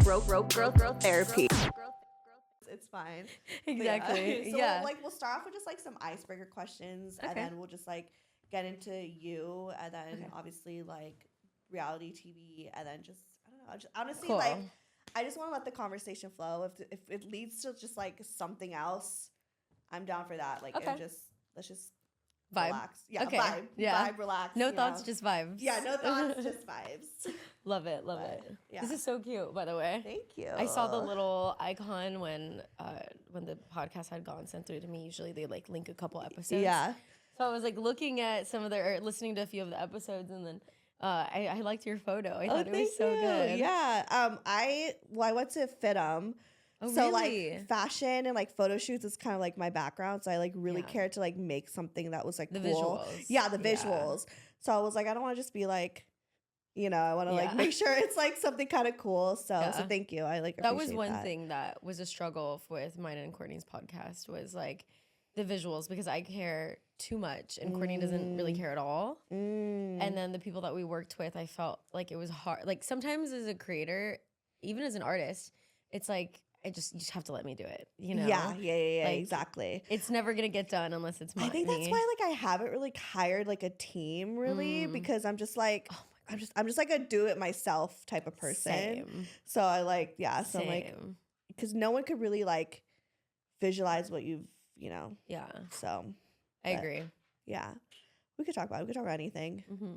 growth therapy. It's fine. Exactly. So Yeah. we'll start off with just some icebreaker questions, and then we'll just get into you, and then obviously reality TV, and then just I don't know. Just, honestly, Cool. I just want to let the conversation flow. If it leads to just something else, I'm down for that. Let's just Vibe. relax. Yeah, Okay. vibe. Yeah. Vibe, relax. No thoughts, just vibes. Yeah, no thoughts, just vibes. Love it. Yeah. This is so cute, by the way. Thank you. I saw the little icon when the podcast had gone sent through to me. Usually they link a couple episodes. Yeah. So I was looking at some of listening to a few of the episodes, and then I liked your photo. I thought it was so good. Yeah. I went to FITM. Oh, So really? Fashion and photo shoots is kind of my background. So I really cared to make something that was the cool. visuals. Yeah, the visuals. So I was I don't want to just be I want to make sure it's something kind of cool. So thank you. I that was one thing that was a struggle with mine and Courtney's podcast was the visuals, because I care too much and Courtney doesn't really care at all. And then the people that we worked with, I felt it was hard. Sometimes as a creator, even as an artist, it's you just have to let me do it, Yeah, exactly. It's never gonna get done unless it's money. I think that's why I haven't really hired a team really, because I'm just I'm just a do it myself type of person. Same. So I so because no one could really visualize what you've Yeah. So I agree. Yeah, we could talk about anything. Mm-hmm.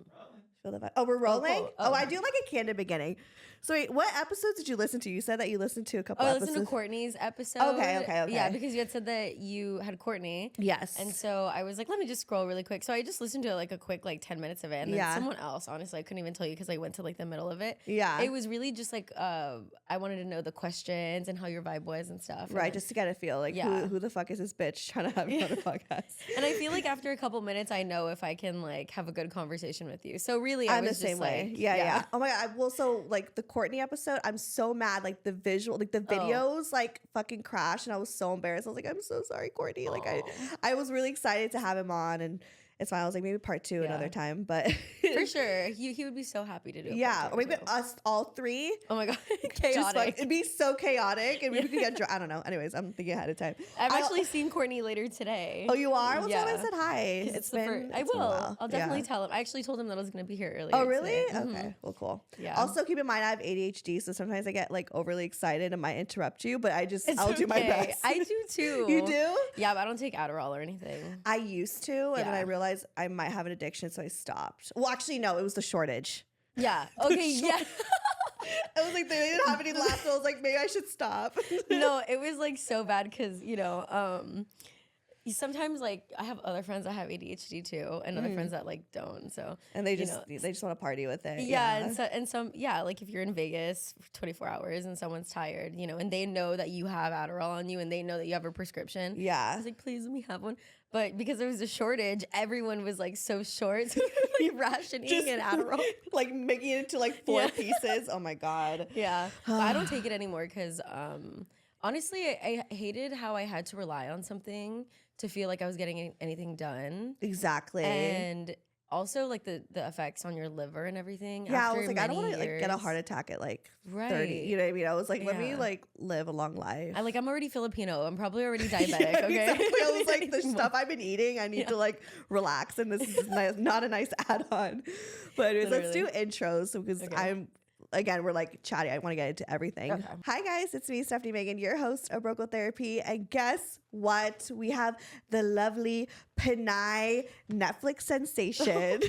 Feel the vibe. Oh, we're rolling? cool. Oh, I do a candid beginning. So wait, what episodes did you listen to? You said that you listened to a couple I episodes. listened to Courtney's episode. Okay. Yeah, because you had said that you had Courtney. Yes. And so I was let me just scroll really quick. So I just listened to a quick 10 minutes of it. And then someone else, honestly, I couldn't even tell you because I went to the middle of it. Yeah. It was really just I wanted to know the questions and how your vibe was and stuff. Right, just to get a feel who the fuck is this bitch trying to have me on a podcast? And I feel after a couple minutes, I know if I can have a good conversation with you. So really, I'm the same way. Yeah. Oh my God. Well, so the Courtney episode, I'm so mad. The visual, the videos fucking crashed, and I was so embarrassed. I was I'm so sorry, Courtney. I was really excited to have him on, and it's fine. I was maybe part 2 another time, but for sure, he would be so happy to do it. Yeah, or maybe us all 3. Oh my God, chaotic. It'd be so chaotic, and we could get I don't know. Anyways, I'm thinking ahead of time. I've actually seen Courtney later today. Oh, you are? Well, tell him I said hi. It's been. I will. I'll definitely tell him. I actually told him that I was going to be here earlier. Oh, really? Today. Okay. Mm-hmm. Well, cool. Yeah. Also, keep in mind I have ADHD, so sometimes I get overly excited and might interrupt you, but I'll do my best. I do too. You do? Yeah, but I don't take Adderall or anything. I used to, and then I realized I might have an addiction, so I stopped. Well, actually, no, it was the shortage. Yeah. Okay. Yeah. I was they didn't have any left. So I was maybe I should stop. No, it was so bad because sometimes I have other friends that have ADHD too, and other friends that don't. So and they just want to party with it. Yeah, and some if you're in Vegas for 24 hours and someone's tired, and they know that you have Adderall on you and they know that you have a prescription. Yeah, I was please let me have one. But because there was a shortage, everyone was so short, so rationing and Adderall, making it into 4 pieces. Oh my God. Yeah, but I don't take it anymore because honestly, I hated how I had to rely on something to feel like I was getting anything done. Exactly. And also the effects on your liver and everything. Yeah, I was I don't want to get a heart attack at 30. You know what I mean? I was let me live a long life. I'm already Filipino. I'm probably already diabetic. Okay. Exactly. I was the stuff I've been eating, I need to relax, and this is not a nice add-on. But anyways, let's do intros because we're chatty. I want to get into everything. Okay. Hi guys, it's me, Stefanie Maegan, your host of Broco Therapy. And guess what? We have the lovely Pinay Netflix sensation.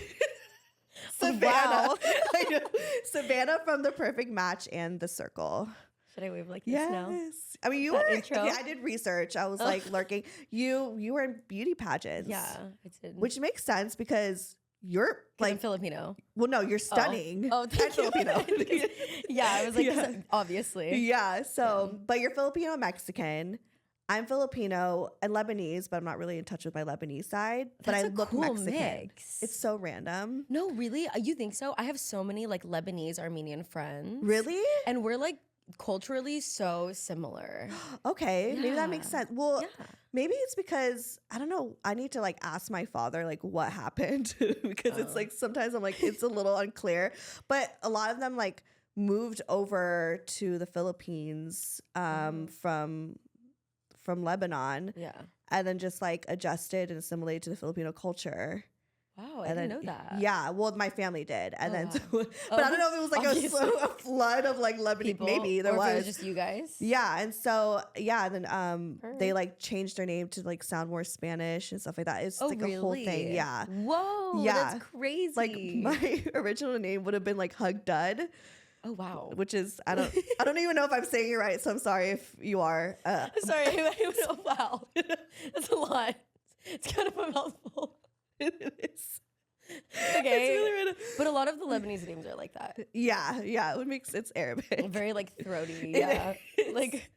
Savannah. Wow. I know. Savannah from The Perfect Match and The Circle. Should I wave this now? I mean, you that were. Intro? Okay, I did research. I was lurking. You were in beauty pageants. Yeah, I did. Which makes sense because you're I'm Filipino. Well, no, you're stunning. Oh, thank you. Filipino. Yeah, I was obviously. Yeah. So, but you're Filipino Mexican. I'm Filipino and Lebanese, but I'm not really in touch with my Lebanese side. But I look cool Mexican. Mix. It's so random. No, really? You think so? I have so many Lebanese Armenian friends. Really? And we're culturally so similar. Okay, maybe that makes sense. Well, maybe it's because I don't know. I need to ask my father what happened because it's sometimes I'm it's a little unclear. But a lot of them moved over to the Philippines from Lebanon. Yeah. And then just like adjusted and assimilated to the Filipino culture. Wow, I didn't know that. Yeah, well, my family did, and then, wow. but I don't know if it was like a flood of like Lebanese. People, maybe there was. If it was just you guys. Yeah, and so then they like changed their name to like sound more Spanish and stuff like that. It's like a whole thing. Yeah. Whoa. Yeah. That's crazy. Like my original name would have been like Hug Dud. Oh wow. Which is I don't even know if I'm saying it right, so I'm sorry if you are. Sorry. Wow. That's a lot. It's kind of a mouthful. It is. Okay. It's really random. But a lot of the Lebanese names are like that. Yeah. It's Arabic. Very like throaty. Yeah. Like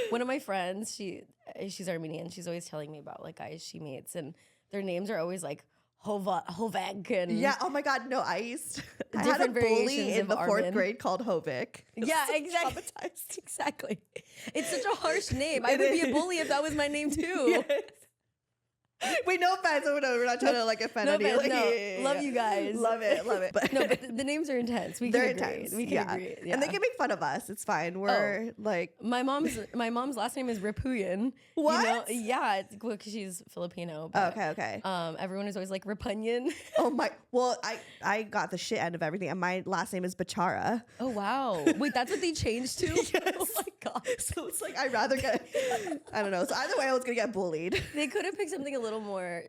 one of my friends, she's Armenian. She's always telling me about like guys she meets, and their names are always like Hovek and yeah. Oh my God. No, I had a bully in the fourth grade called Hovik. Yeah, exactly. Exactly. It's such a harsh name. I would be a bully if that was my name too. Yes. Wait, no offense. We're not trying to like offend anyone. Like, no. Love you guys. Love it. But no, but the names are intense. They're intense. We can agree. Yeah. And they can make fun of us. It's fine. We're like my mom's last name is Ripuyan. What? You know? Yeah, it's because she's Filipino. But, okay. Everyone is always like Ripunyan. Oh my. Well, I got the shit end of everything, and my last name is Bachara. Oh wow. Wait, that's what they changed to? Yes. Oh my God. So it's like I'd rather get. I don't know. So either way, I was gonna get bullied. They could have picked something a little more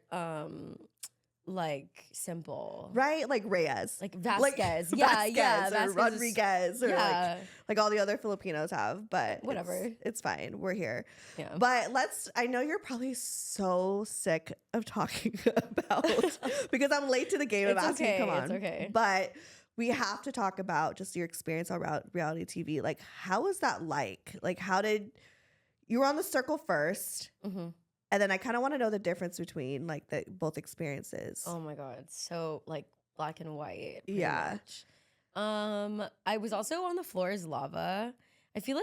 like simple, right? Like Reyes, like Vasquez, or Vasquez Rodriguez, or like all the other Filipinos have. But whatever, it's fine. We're here. Yeah. But I know you're probably so sick of talking about because I'm late to the game of asking. Okay, come on, it's okay. But we have to talk about just your experience on reality TV. Like, how was that like? Like, you were on the circle first? Mm-hmm. And then I kind of want to know the difference between like both experiences. Oh my God. So like black and white. Yeah. Much. I was also on The Floor is Lava. I feel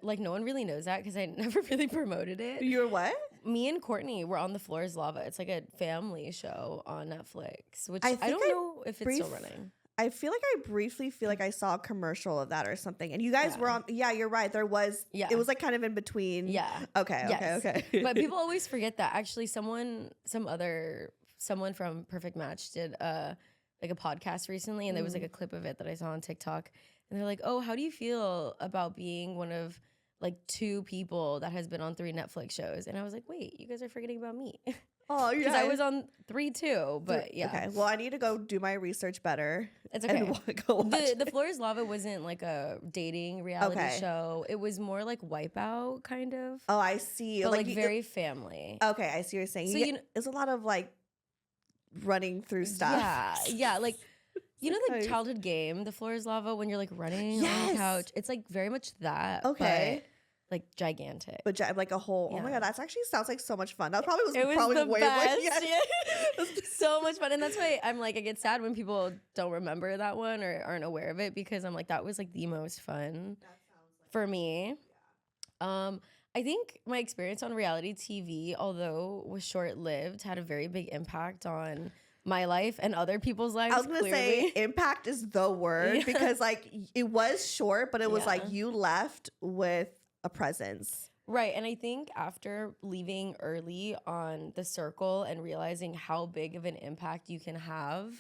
like no one really knows that because I never really promoted it. You were what? Me and Courtney were on The Floor is Lava. It's like a family show on Netflix, which I don't know if it's still running. I feel like I briefly feel like I saw a commercial of that or something. And you guys were on, you're right. There was, it was like kind of in between. Yeah. Okay. But people always forget that. Actually, someone from Perfect Match did like a podcast recently, and there was like a clip of it that I saw on TikTok. And they're like, oh, how do you feel about being one of like 2 people that has been on 3 Netflix shows? And I was like, wait, you guys are forgetting about me. Oh, yeah. Because I was on 3 too, but yeah. Okay, well, I need to go do my research better. It's okay. And go watch The Floor is Lava wasn't like a dating reality show. It was more like Wipeout, kind of. Oh, I see. But like very family. Okay, I see what you're saying. So there's a lot of like running through stuff. Yeah. Like, you know the childhood game, The Floor is Lava, when you're like running on the couch? It's like very much that. Okay. But like gigantic, but like a whole. Oh my God, that actually sounds like so much fun. That probably was the way best. It was so much fun, and that's why I'm like I get sad when people don't remember that one or aren't aware of it, because I'm like that was like the most fun for me. I think my experience on reality TV, although was short lived, had a very big impact on my life and other people's lives. I was gonna say impact is the word because like it was short, but it was like you left with a presence. Right. And I think after leaving early on The Circle and realizing how big of an impact you can have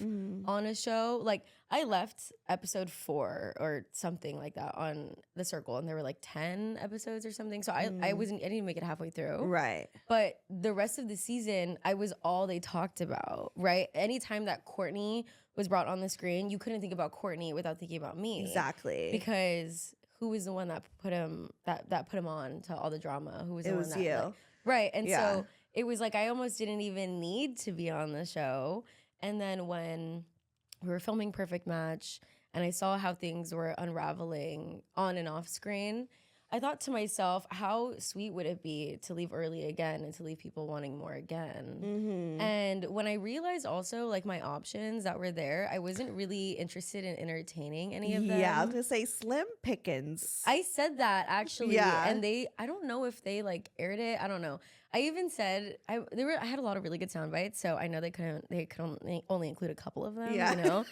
on a show, like I left episode 4 or something like that on The Circle, and there were like 10 episodes or something. So I didn't make it halfway through. Right. But the rest of the season, I was all they talked about, right? Anytime that Courtney was brought on the screen, you couldn't think about Courtney without thinking about me. Exactly. Because who was the one that put him that put him on to all the drama? Who was the one that you. Like, right. And so it was like I almost didn't even need to be on the show. And then when we were filming Perfect Match and I saw how things were unraveling on and off screen, I thought to myself, how sweet would it be to leave early again and to leave people wanting more again? Mm-hmm. And when I realized also like my options that were there, I wasn't really interested in entertaining any of them. Yeah, I was gonna say slim pickings. I said that actually, and I don't know if they like aired it. I don't know. I even said I had a lot of really good sound bites, so I know they could only include a couple of them. You know.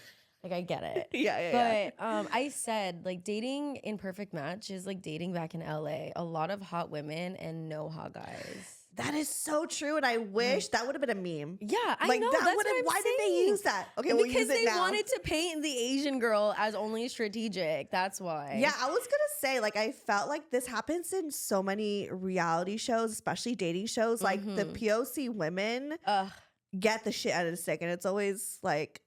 Like, I get it. Yeah. But I said, like, dating in Perfect Match is like dating back in LA. A lot of hot women and no hot guys. That is so true, and I wish that would have been a meme. Yeah, I like, know. That that's what I'm why saying. did they use that? Okay, we'll because use it they now. wanted to paint the Asian girl as only strategic. That's why. Yeah, I was gonna say, like, I felt like this happens in so many reality shows, especially dating shows. Like the POC women get the shit out of the stick, and it's always like,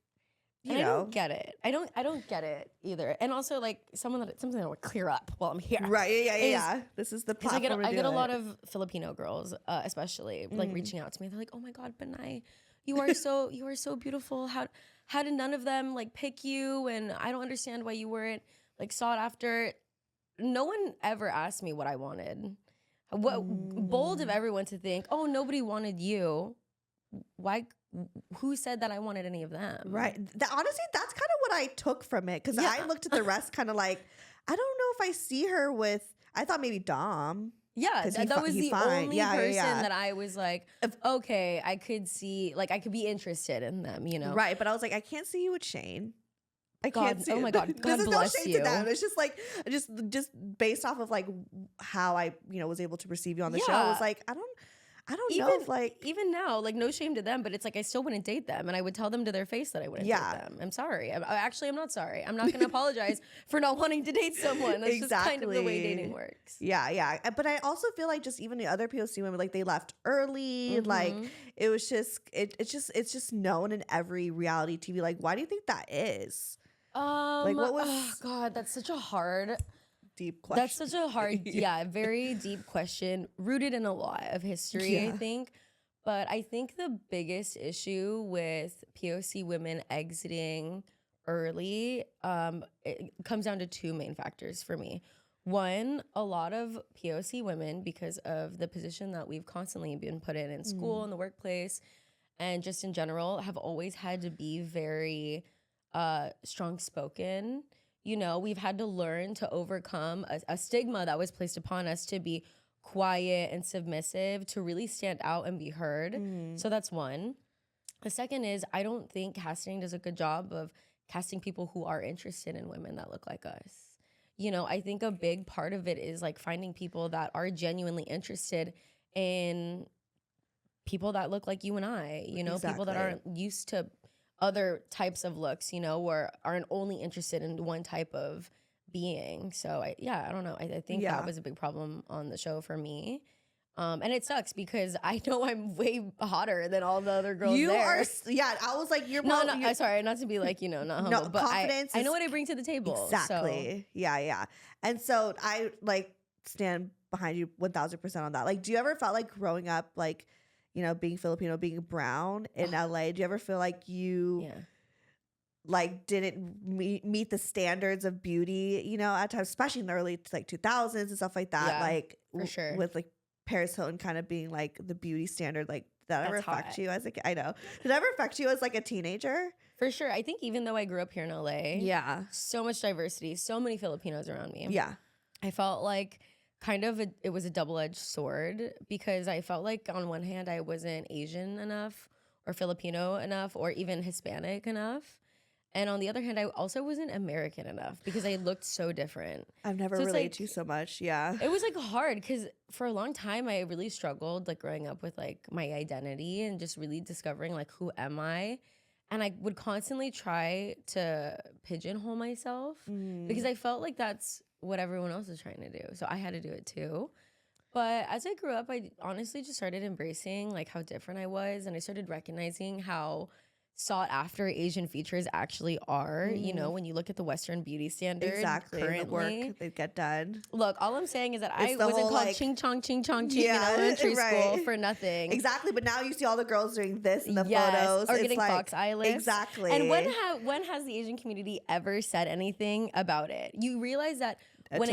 you know, I don't get it. I don't get it either. And also, like, something that would clear up while I'm here. Right? Yeah. This is the platform. I get a lot of Filipino girls, especially, like, reaching out to me. They're like, "Oh my God, Pinay, you are so beautiful. How did none of them like pick you? And I don't understand why you weren't like sought after." No one ever asked me what I wanted. What bold of everyone to think, "Oh, nobody wanted you." Why? Who said that I wanted any of them? Right. Honestly, that's kind of what I took from it, because I looked at the rest kind of like, I don't know if I see her with. I thought maybe Dom. Yeah, that was the only person that I was like, okay, I could see, like, I could be interested in them, you know? Right, but I was like, I can't see you with Shane. I God, can't see. Oh my God, God bless no shade you. To them. It's just like, just based off of like how I, was able to receive you on the show. I was like, I don't know if like even now, like, no shame to them, but it's like I still wouldn't date them, and I would tell them to their face that I wouldn't date them. I'm sorry. I'm not sorry. I'm not going to apologize for not wanting to date someone. That's just kind of the way dating works. Yeah. But I also feel like just even the other POC women, like, they left early. Like, it was just it's just known in every reality TV. Like, why do you think that is? Like, what was? Oh God, that's such a hard. Deep question. That's such a hard, very deep question, rooted in a lot of history, I think. But I think the biggest issue with POC women exiting early, it comes down to two main factors for me. One, a lot of POC women, because of the position that we've constantly been put in school, in the workplace, and just in general, have always had to be very strong-spoken. You know, we've had to learn to overcome a stigma that was placed upon us to be quiet and submissive, to really stand out and be heard. So that's one. The second is, I don't think casting does a good job of casting people who are interested in women that look like us. You know, I think a big part of it is like finding people that are genuinely interested in people that look like you and I, you know, people that aren't used to other types of looks, you know, or aren't only interested in one type of being. So I don't know. I think that was a big problem on the show for me. And it sucks because I know I'm way hotter than all the other girls there. I was like, you're sorry, not to be like, not humble, but confidence I know what I bring to the table. Exactly. So. Yeah. And so I like stand behind you 1000% on that. Like, do you ever felt like growing up, like, being Filipino, being brown in LA, do you ever feel like you like didn't meet the standards of beauty, at times, especially in the early like 2000s and stuff like that? Like, for sure. With like Paris Hilton kind of being like the beauty standard, like that ever affect you as a kid? I know. Did it ever affect you as like a teenager? For sure. I think even though I grew up here in LA, so much diversity, so many Filipinos around me. Yeah. I felt like it was a double-edged sword, because I felt like on one hand I wasn't Asian enough or Filipino enough or even Hispanic enough. And on the other hand, I also wasn't American enough because I looked so different. I've never related to you so much. Yeah. It was like hard because for a long time I really struggled like growing up with like my identity and just really discovering like who am I. And I would constantly try to pigeonhole myself because I felt like that's what everyone else is trying to do. So I had to do it too. But as I grew up, I honestly just started embracing like how different I was. And I started recognizing how sought after Asian features actually are, when you look at the Western beauty standard currently. The work they get done. Look, all I'm saying is that I wasn't called ching chong in elementary school for nothing. Exactly, but now you see all the girls doing this in the photos. Or getting fox eyelids. Exactly. And when has the Asian community ever said anything about it? You realize that when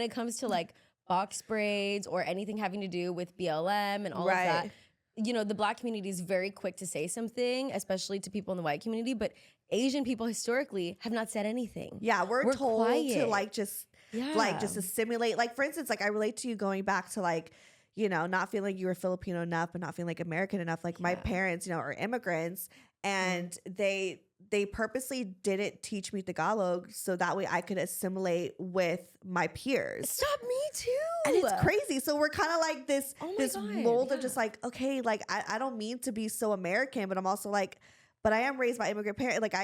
it comes to like box braids or anything having to do with BLM and all of that, the Black community is very quick to say something, especially to people in the white community, but Asian people historically have not said anything. Yeah, we're told quiet. To like just assimilate. Like, for instance, like I relate to you going back to like, not feeling like you were Filipino enough, but not feeling like American enough. Like my parents, are immigrants, and they they purposely didn't teach me Tagalog so that way I could assimilate with my peers. Stop, me too. And it's crazy. So we're kind of like this mold of just like, okay, like I don't mean to be so American, but I'm also like, but I am raised by immigrant parents. Like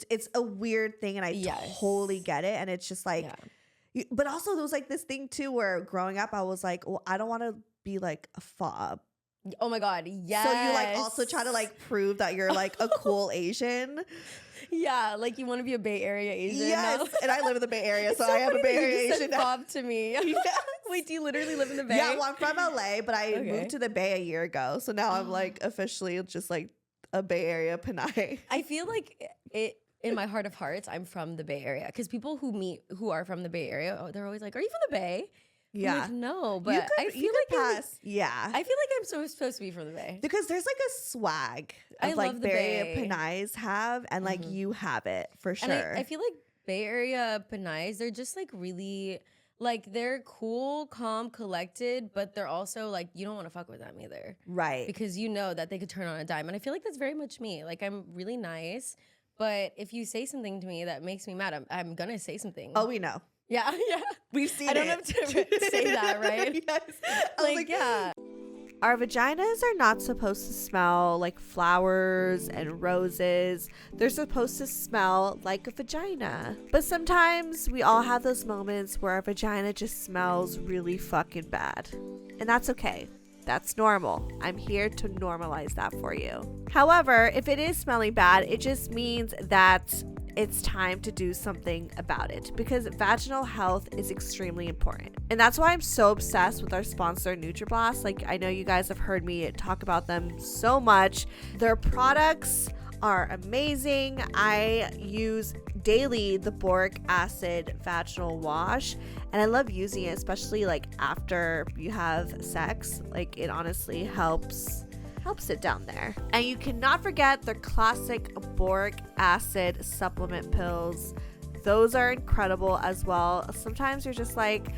it's a weird thing, and I totally get it. And it's just like, but also there was like this thing too where growing up I was like, well, I don't want to be like a fob. Oh my God, yes. So you like also try to like prove that you're like a cool Asian. Yeah, like you want to be a Bay Area Asian. Yes, now. And I live in the Bay Area, so I am a Bay Area Asian. Bob to me. Yes. Wait, do you literally live in the Bay? Yeah, well, I'm from LA, but I moved to the Bay a year ago, so now I'm like officially just like a Bay Area Pinay. I feel like it. In my heart of hearts, I'm from the Bay Area, because people who are from the Bay Area, they're always like, "Are you from the Bay?" Yeah, I'm like, no, but I feel like I feel like I'm supposed to be from the Bay, because there's like a swag of like Bay Area Pinays have, and like you have it for sure. And I feel like Bay Area Pinays, they're just like really like, they're cool, calm, collected, but they're also like, you don't want to fuck with them either, right? Because you know that they could turn on a dime, and I feel like that's very much me. Like, I'm really nice, but if you say something to me that makes me mad, I'm gonna say something. Oh, we know. Yeah. We've seen it. I don't have to say that, right? Yes. Like, yeah. Our vaginas are not supposed to smell like flowers and roses. They're supposed to smell like a vagina. But sometimes we all have those moments where our vagina just smells really fucking bad. And that's okay. That's normal. I'm here to normalize that for you. However, if it is smelling bad, it just means that it's time to do something about it, because vaginal health is extremely important. And that's why I'm so obsessed with our sponsor, Nutriblast. Like, I know you guys have heard me talk about them so much. Their products are amazing. I use daily the boric acid vaginal wash, and I love using it, especially like after you have sex. Like, it honestly helps it down there. And you cannot forget their classic boric acid supplement pills. Those are incredible as well. Sometimes you're just like,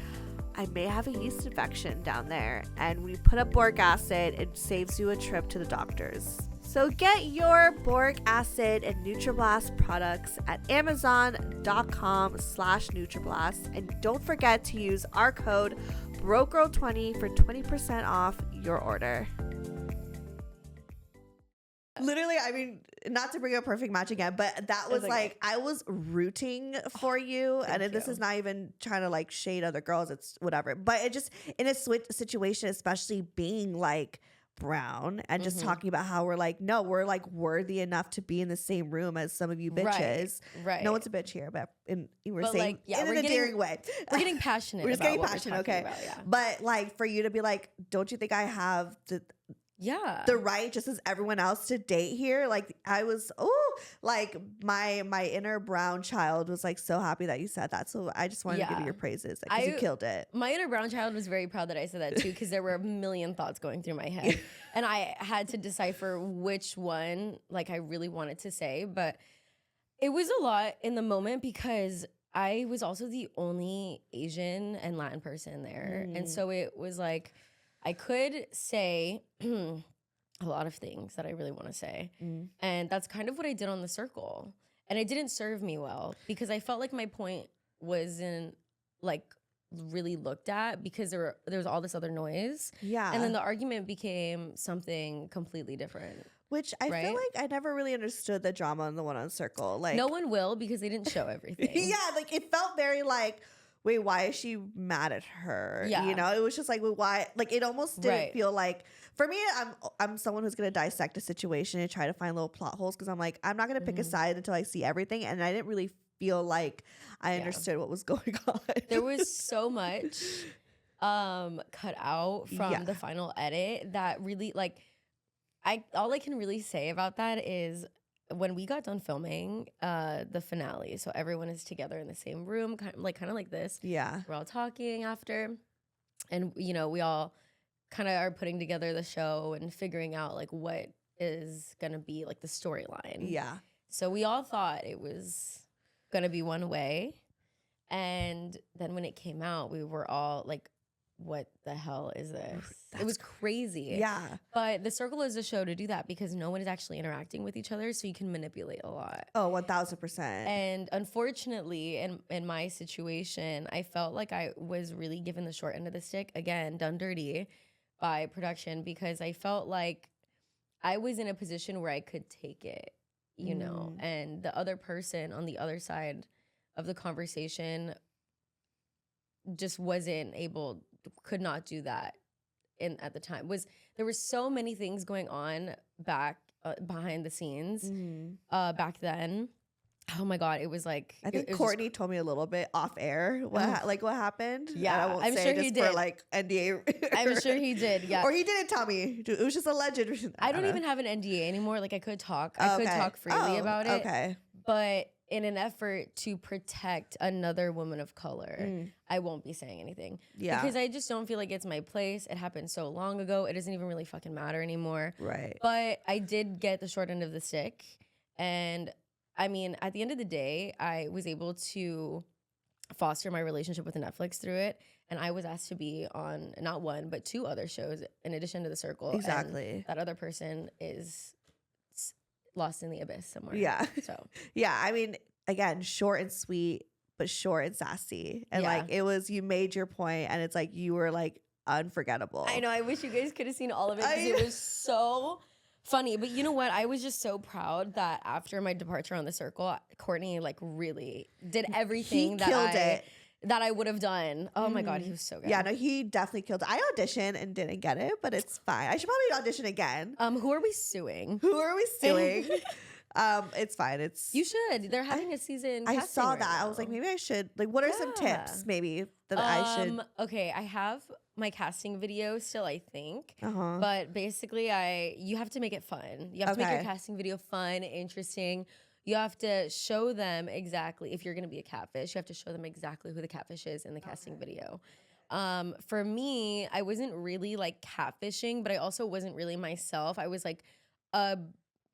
I may have a yeast infection down there, and when you put up boric acid, it saves you a trip to the doctors. So get your boric acid and Nutriblast products at amazon.com/Nutriblast, and don't forget to use our code BROKEGIRL20 for 20% off your order. Literally, I mean, not to bring up Perfect Match again, but that was like, I was rooting for you. And this is not even trying to like shade other girls. It's whatever. But it just, in a situation, especially being like brown and just talking about how we're like, no, we're like worthy enough to be in the same room as some of you bitches. Right. No one's a bitch here, but we're saying like, yeah, in an endearing way. We're getting passionate. We're just getting passionate, okay? About, yeah. But like, for you to be like, don't you think I have the right, just as everyone else, to date here? Like, I was like my inner brown child was like so happy that you said that. So I just wanted to give you your praises, because you killed it. My inner brown child was very proud that I said that too, because there were a million thoughts going through my head, and I had to decipher which one like I really wanted to say. But it was a lot in the moment, because I was also the only Asian and Latin person there, and so it was like, I could say a lot of things that I really want to say. And that's kind of what I did on the circle. And it didn't serve me well, because I felt like my point wasn't like really looked at, because there was all this other noise. Yeah. And then the argument became something completely different. Which I feel like I never really understood the drama on the one on circle. Like, no one will, because they didn't show everything. Yeah, like it felt very like, wait, why is she mad at her? Yeah. You know, it was just like, well, why? Like, it almost didn't feel like, for me, I'm someone who's going to dissect a situation and try to find little plot holes, because I'm like, I'm not going to pick a side until I see everything. And I didn't really feel like I understood what was going on. There was so much cut out from the final edit that really, like, all I can really say about that is, when we got done filming the finale, so everyone is together in the same room, kind of like this. Yeah. We're all talking after, and we all kind of are putting together the show and figuring out like what is gonna be like the storyline. Yeah. So we all thought it was gonna be one way, and then when it came out, we were all like, what the hell is this? It was crazy. Yeah. But the circle is a show to do that because no one is actually interacting with each other, so you can manipulate a lot. Oh, 1,000%. And unfortunately, in my situation, I felt like I was really given the short end of the stick, again, done dirty by production, because I felt like I was in a position where I could take it, you know, and the other person on the other side of the conversation just wasn't able, could not do that at the time. There were so many things going on back behind the scenes back then. Oh my God, it was like, I think Courtney told me a little bit off air what happened. Yeah, and I won't I'm say sure just he did. For like NDA. I'm sure he did. Yeah, or he didn't tell me. It was just alleged. I don't even have an NDA anymore. Like I could talk freely about it. Okay, but in an effort to protect another woman of color, I won't be saying anything. Yeah, because I just don't feel like it's my place. It happened so long ago. It doesn't even really fucking matter anymore. Right. But I did get the short end of the stick, and I mean, at the end of the day, I was able to foster my relationship with Netflix through it. And I was asked to be on not one, but 2 other shows in addition to The Circle. Exactly. And that other person is lost in the abyss somewhere. Yeah. So, yeah, I mean, again, short and sweet, but short and sassy. And like, it was, you made your point, and it's like, you were like unforgettable. I know. I wish you guys could have seen all of it because it was so funny. But you know what? I was just so proud that after my departure on The Circle, Courtney like really did everything that I would have done. Oh my God, he was so good. Yeah, no, he definitely killed it. I auditioned and didn't get it, but it's fine. I should probably audition again. Who are we suing? Who are we suing? It's fine. You should. They're having a season. I saw right that. now. I was like, maybe I should. Like, what are some tips maybe that I should? Okay, I have my casting video still, I think. But basically, you have to make it fun. You have to make your casting video fun, interesting. You have to show them exactly, if you're going to be a catfish, you have to show them exactly who the catfish is in the casting video. For me, I wasn't really like catfishing, but I also wasn't really myself. I was like a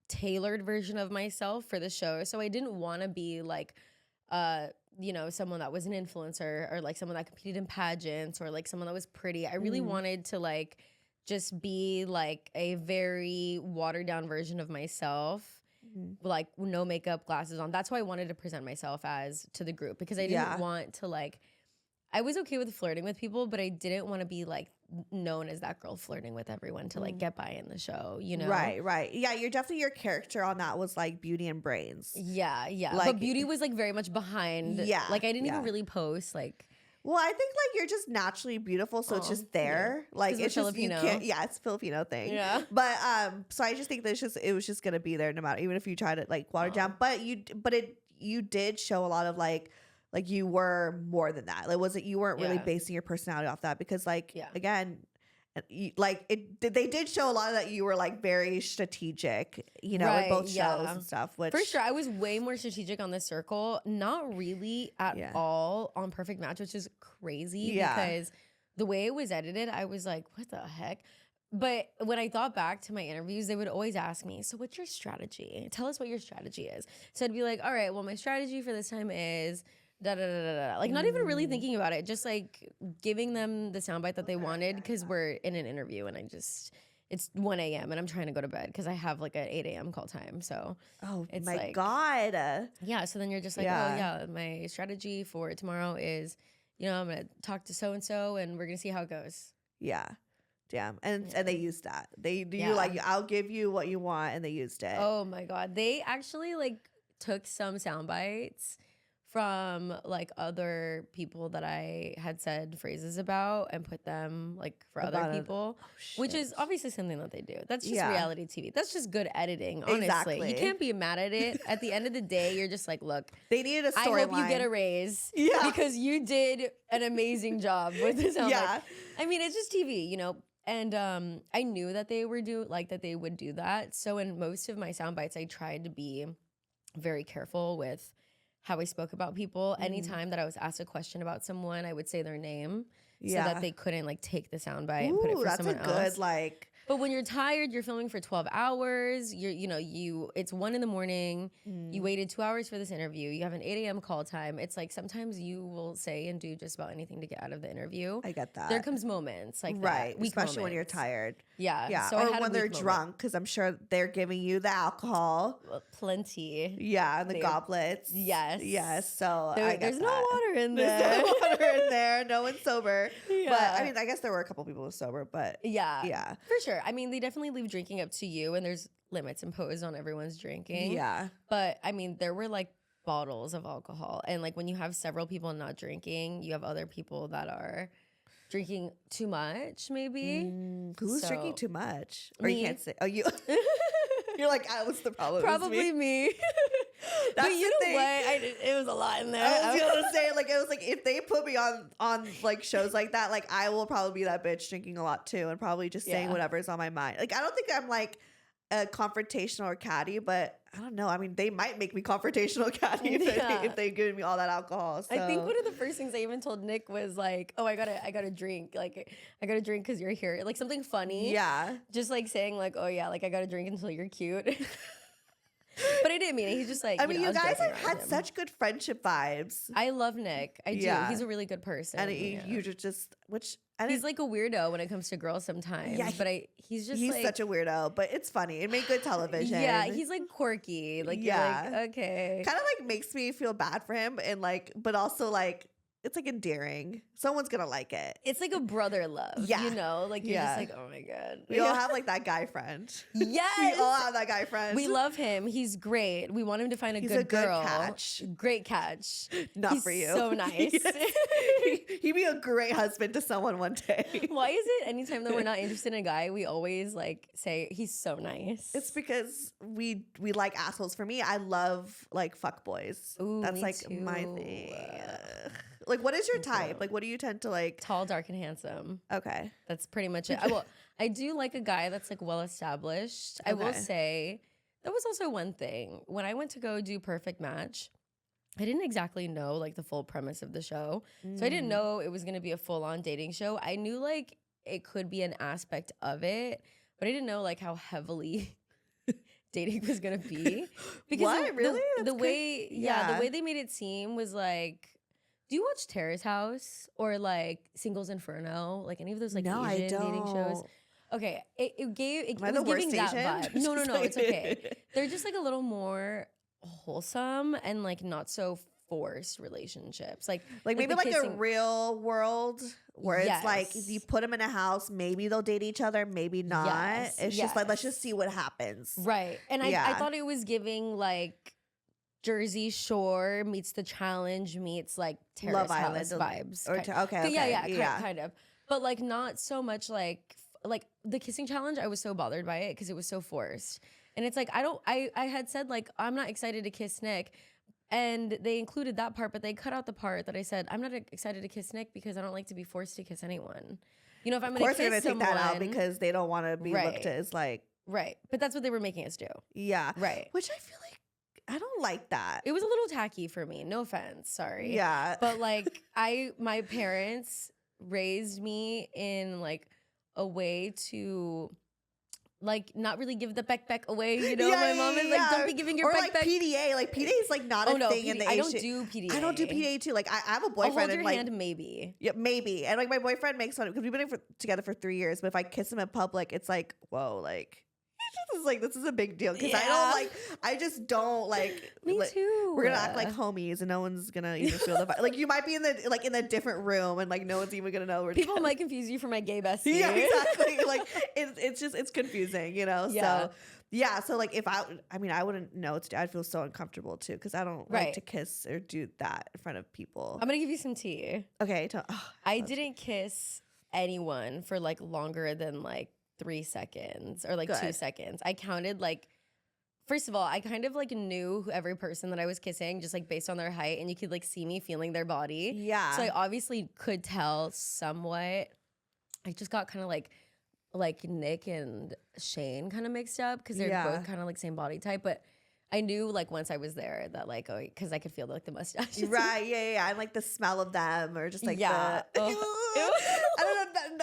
tailored version of myself for the show. So I didn't want to be like, you know, someone that was an influencer or like someone that competed in pageants or like someone that was pretty. I really wanted to like just be like a very watered down version of myself. Like no makeup, glasses on. That's why I wanted to present myself as to the group, because I didn't want to like, I was okay with flirting with people, but I didn't want to be like known as that girl flirting with everyone to like get by in the show, you know? Right. Yeah, you're definitely, your character on that was like beauty and brains. Yeah. Like, but beauty was like very much behind. Yeah. Like I didn't even really post like. Well, I think like you're just naturally beautiful, so it's just there. Yeah. Like it's just Filipino. It's a Filipino thing. Yeah. But so I just think that it was just gonna be there no matter, even if you try to like water it down. But you did show a lot of like you were more than that. Like you weren't really basing your personality off that, because like again, they did show a lot of that you were like very strategic, you know, in both shows and stuff. Which for sure, I was way more strategic on The Circle, not really at all on Perfect Match, which is crazy because the way it was edited, I was like, what the heck? But when I thought back to my interviews, they would always ask me, so what's your strategy? Tell us what your strategy is. So I'd be like, all right, well, my strategy for this time is da-da-da-da-da. Like not even really thinking about it, just like giving them the soundbite that they wanted, because we're in an interview and it's 1 a.m. and I'm trying to go to bed because I have like an 8 a.m. call time. So it's my like, God. Yeah, so then you're just like, my strategy for tomorrow is, you know, I'm going to talk to so-and-so and we're going to see how it goes. Yeah. Damn. And they used that. You like, I'll give you what you want, and they used it. Oh my God. They actually like took some sound bites from like other people that I had said phrases about and put them like for other people, which is obviously something that they do. That's just reality TV. That's just good editing, honestly. Exactly. You can't be mad at it. At the end of the day, you're just like, look, they needed a storyline. I hope you get a raise because you did an amazing job with this. I mean, it's just TV, you know? And I knew that they would do that. So in most of my sound bites, I tried to be very careful with how I spoke about people. Anytime that I was asked a question about someone, I would say their name so that they couldn't like take the soundbite and put it for someone else. That's a good like But when you're tired, you're filming for 12 hours. It's 1 a.m. You waited 2 hours for this interview. You have an 8 a.m. call time. It's like sometimes you will say and do just about anything to get out of the interview. I get that. There comes moments like right, that, especially when you're tired. Yeah. So or when they're drunk, because I'm sure they're giving you the alcohol. Plenty. Yeah, and the goblets. Yes. So there's no water in there. There's no water in there. No one's sober. Yeah. But I mean, I guess there were a couple people who were sober, but yeah, for sure. I mean, they definitely leave drinking up to you, and there's limits imposed on everyone's drinking. Yeah. But I mean, there were like bottles of alcohol, and like when you have several people not drinking, you have other people that are drinking too much, maybe. Who's drinking too much? Or Me. you can't say. Oh, you. You're like, what's the problem? Probably me. That's but you know what? It was a lot in there. I was gonna say, like, it was like if they put me on like shows like that, like I will probably be that bitch drinking a lot too, and probably just saying whatever's on my mind. Like I don't think I'm like a confrontational or catty, but I don't know. I mean, they might make me confrontational catty if they give me all that alcohol. So. I think one of the first things I even told Nick was like, "Oh, I gotta drink. Like, I gotta drink because you're here." Like something funny. Yeah. Just like saying like, "Oh yeah, like I gotta drink until you're cute." But I didn't mean it. He's just like, I mean, you guys have had such good friendship vibes. I love Nick. I do. He's a really good person. And you just, he's like a weirdo when it comes to girls sometimes. Yeah, but he's like, such a weirdo, but it's funny. It made good television. Yeah, he's like quirky. Like, you're like, okay. Kind of like makes me feel bad for him and like, but also like, it's like endearing. Someone's gonna like it. It's like a brother love, you know? Like you're just like, oh my God. We all have like that guy friend. Yes. We all have that guy friend. We love him. He's great. We want him to find a good girl. Catch. Great catch. Not for you. So nice. He'd be a great husband to someone one day. Why is it anytime that we're not interested in a guy, we always like say he's so nice? It's because we like assholes. For me, I love like fuckboys. Ooh, that's like too. my thing. Like, what is your type? Like, what do you tend to like? Tall, dark, and handsome. Okay. That's pretty much it. I do like a guy that's like well established. Okay. I will say that was also one thing. When I went to go do Perfect Match, I didn't exactly know like the full premise of the show. So I didn't know it was going to be a full on dating show. I knew like it could be an aspect of it, but I didn't know like how heavily dating was going to be. Because what? Really? The way they made it seem was like, do you watch Terrace House or like Singles Inferno? Like any of those like Asian dating shows? Okay, it was giving that vibe. No, it's okay. They're just like a little more wholesome and like not so forced relationships. Like maybe like a real world where it's like if you put them in a house, maybe they'll date each other, maybe not. It's just like let's just see what happens. Right. And I thought it was giving like Jersey Shore meets The Challenge meets like Terrace House vibes. Kind of. But like not so much like the kissing challenge. I was so bothered by it because it was so forced. And it's like I had said like I'm not excited to kiss Nick, and they included that part, but they cut out the part that I said I'm not excited to kiss Nick because I don't like to be forced to kiss anyone. You know, if I'm going to kiss someone, take that out because they don't want to be looked at as like but that's what they were making us do. Yeah, right. Which I feel like. I don't like that. It was a little tacky for me. No offense. Sorry. Yeah. But like my parents raised me in like a way to like not really give the peck away. You know, my mom is like, don't be giving your peck. PDA. Like PDA is like not a thing in the I don't do PDA. I don't do PDA too. Like I have a boyfriend. I'll hold your and, like, hand maybe. Yeah, maybe. And like my boyfriend makes fun of because we've been together for 3 years. But if I kiss him in public, it's like, whoa, like. This is a big deal because I just don't like. Me too. We're gonna act like homies and no one's gonna even feel the vibe. Like you might be in a different room and like no one's even gonna know we're people might confuse you for my gay bestie. Yeah, exactly. Like it's confusing, you know. Yeah. So like if I wouldn't know what to do. I'd feel so uncomfortable too because I don't like to kiss or do that in front of people. I'm gonna give you some tea. Okay. I didn't kiss anyone for like longer than like 3 seconds or like 2 seconds. I counted like, first of all, I kind of like knew every person that I was kissing just like based on their height, and you could like see me feeling their body. Yeah. So I obviously could tell somewhat. I just got kind of like Nick and Shane kind of mixed up because they're both kind of like same body type, but I knew like once I was there that like, oh, because I could feel like the mustache. Right, yeah. And like the smell of them or just like I don't know.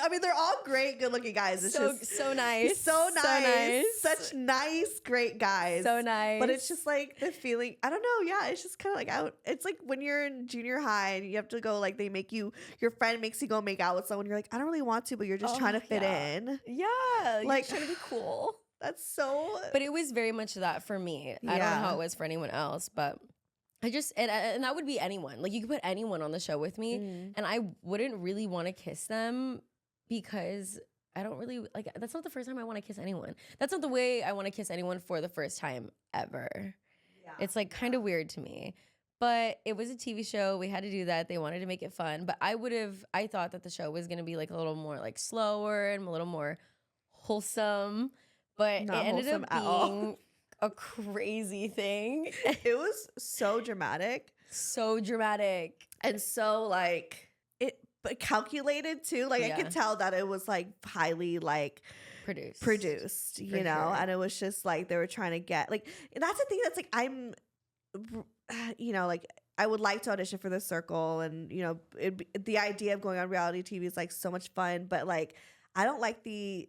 I mean, they're all great, good-looking guys. It's just so nice. So nice. Such nice, great guys. So nice. But it's just like the feeling, I don't know. Yeah, it's just kind of like out. It's like when you're in junior high and you have to go, like, they make you, your friend makes you go make out with someone. You're like, I don't really want to, but you're just trying to fit in. Yeah. Like, you're trying to be cool. That's so. But it was very much that for me. I don't know how it was for anyone else, but I just, and that would be anyone. Like, you could put anyone on the show with me, and I wouldn't really want to kiss them because I don't really, like, that's not the first time I want to kiss anyone. That's not the way I want to kiss anyone for the first time ever. Yeah. It's, like, kind of weird to me. But it was a TV show. We had to do that. They wanted to make it fun. But I thought that the show was going to be, like, a little more, like, slower and a little more wholesome. But not it ended up being a crazy thing. It was so dramatic. So dramatic. And so, like, but calculated, too. Like, I could tell that it was, like, highly, like, produced, you know? Sure. And it was just, like, they were trying to get, like, that's the thing that's, like, I'm, you know, like, I would like to audition for The Circle. And, you know, the idea of going on reality TV is, like, so much fun. But, like, I don't like the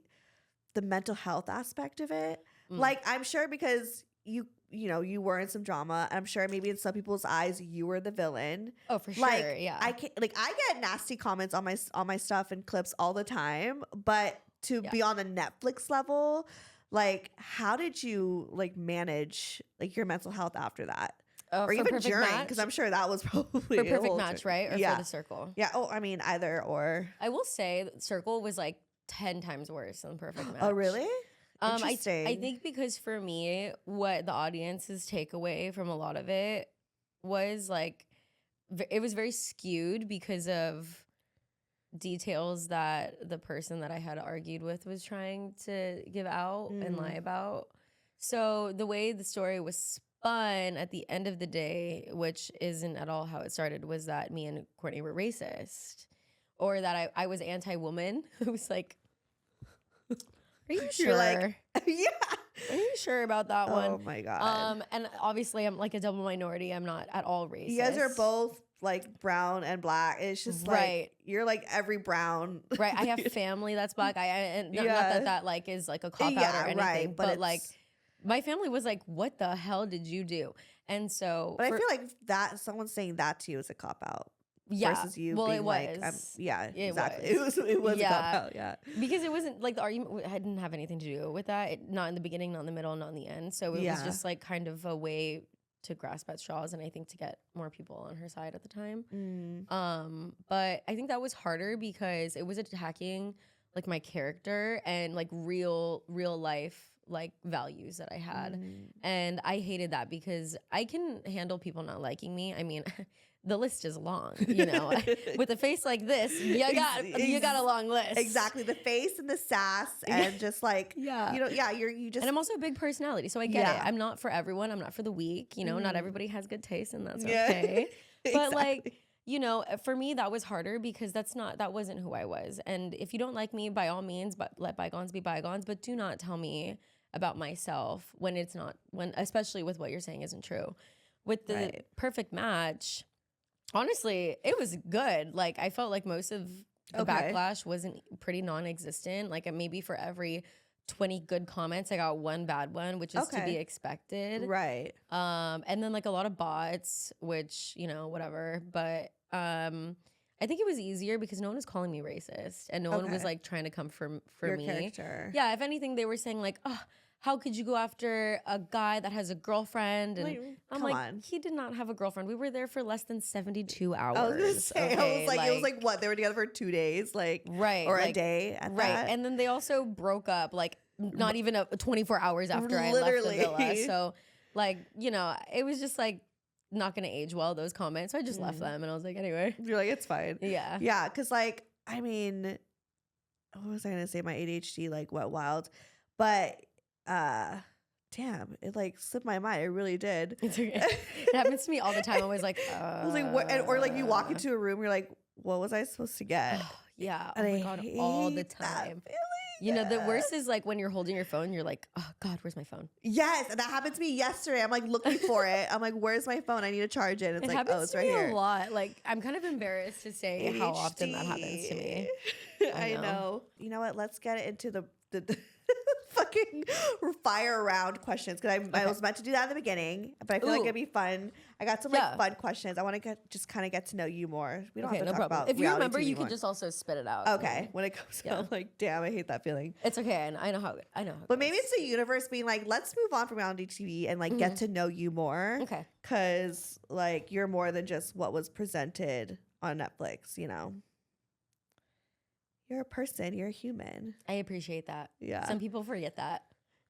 mental health aspect of it. Like, I'm sure because you know, you were in some drama. I'm sure maybe in some people's eyes you were the villain. Oh, for sure. Like, yeah. I get nasty comments on my stuff and clips all the time, but to be on the Netflix level, like, how did you, like, manage, like, your mental health after that? Or even during, because I'm sure that was probably for Perfect Match, right? Or for The Circle. Yeah. Oh, I mean, either or. I will say Circle was, like, 10 times worse than Perfect Match. Oh, really? Interesting. I think because for me, what the audience's takeaway from a lot of it was, like, it was very skewed because of details that the person that I had argued with was trying to give out and lie about. So the way the story was spun at the end of the day, which isn't at all how it started, was that me and Courtney were racist, or that I was anti-woman. It was like, are you sure? You're like, yeah. Are you sure about that one? Oh my God. And obviously I'm, like, a double minority. I'm not at all racist. You guys are both, like, brown and black. It's just like, you're like every brown. Right. I have family that's black. Not that like is like a cop out or anything. Right, but like my family was like, what the hell did you do? And so, but I feel like that someone saying that to you is a cop out. Yeah. Versus you well, being it like, was. Exactly. It was a cop out. Yeah. Because it wasn't like the argument didn't have anything to do with that. Not in the beginning, not in the middle, not in the end. So it was just, like, kind of a way to grasp at straws, and I think to get more people on her side at the time. But I think that was harder because it was attacking, like, my character and, like, real life, like, values that I had. And I hated that because I can handle people not liking me. I mean, the list is long, you know. With a face like this, you got a long list. Exactly, the face and the sass and just, like, you know, you just. And I'm also a big personality, so I get it. I'm not for everyone. I'm not for the weak. You know, not everybody has good taste, and that's okay. But like, you know, for me that was harder because that wasn't who I was. And if you don't like me, by all means, but let bygones be bygones. But do not tell me about myself when it's not, especially with what you're saying isn't true. With the Perfect Match. Honestly, it was good. Like, I felt like most of the backlash wasn't pretty non-existent. Like, maybe for every 20 good comments, I got one bad one, which is to be expected. Right. And then, like, a lot of bots, which, you know, whatever. But I think it was easier because no one was calling me racist. And no one was, like, trying to come for your me. Character. Yeah, if anything, they were saying, like, oh, how could you go after a guy that has a girlfriend? And I'm like, he did not have a girlfriend. We were there for less than 72 hours. I was gonna say, it was like what? They were together for 2 days, like, or like, a day at that. And then they also broke up, like, not even 24 hours after I left the villa. So, like, you know, it was just, like, not gonna age well, those comments. So I just left them, and I was like, anyway. You're like, it's fine. Yeah. Yeah, because, like, I mean, what was I gonna say? My ADHD, like, went wild. But damn, it, like, slipped my mind. It really did. It's okay. It happens to me all the time. I was like, I was like, what? Or, like, you walk into a room, you're like, what was I supposed to get? Yeah. Oh my God, all the time. You know, the worst is, like, when you're holding your phone, you're like, oh God, where's my phone? Yes, and that happened to me yesterday. I'm, like, looking for it. I'm like, where's my phone? I need to charge it. It's like, oh, it's right here. A lot. Like, I'm kind of embarrassed to say ADHD. How often that happens to me. I know. You know what? Let's get into the fucking fire round questions because I was meant to do that in the beginning, but I feel like it'd be fun. I got some like fun questions. I want to just kind of get to know you more. We don't have to talk about if you remember, TV you more. can just also spit it out. Okay, when it comes to, I'm like, damn, I hate that feeling. It's okay. I know how. But maybe it's the universe being like, let's move on from reality TV and like get to know you more. Okay. Because like you're more than just what was presented on Netflix. You know. You're a person. You're a human. I appreciate that. Yeah. Some people forget that.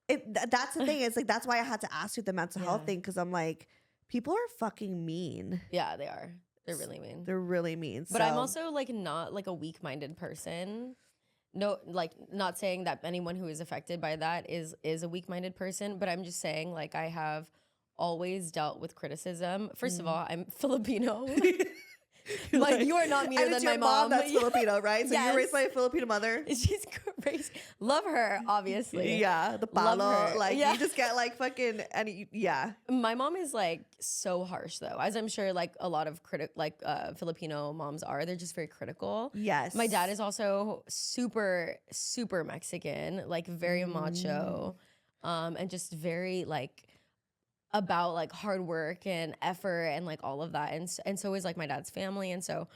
That's the thing. It's like that's why I had to ask you the mental health thing because I'm like, people are fucking mean. Yeah, they are. They're really mean. They're really mean. But I'm also like not like a weak-minded person. No, like not saying that anyone who is affected by that is a weak-minded person. But I'm just saying like I have always dealt with criticism. First of all, I'm Filipino. Like you are not meaner than my mom. That's Filipino, right? So you're raised by a Filipino mother. She's crazy. Love her, obviously. Yeah, the palo. Like you just get like fucking My mom is like so harsh though, as I'm sure like a lot of Filipino moms are. They're just very critical. Yes. My dad is also super Mexican, like very macho, and just very like about like hard work and effort and like all of that, and so is like my dad's family. And so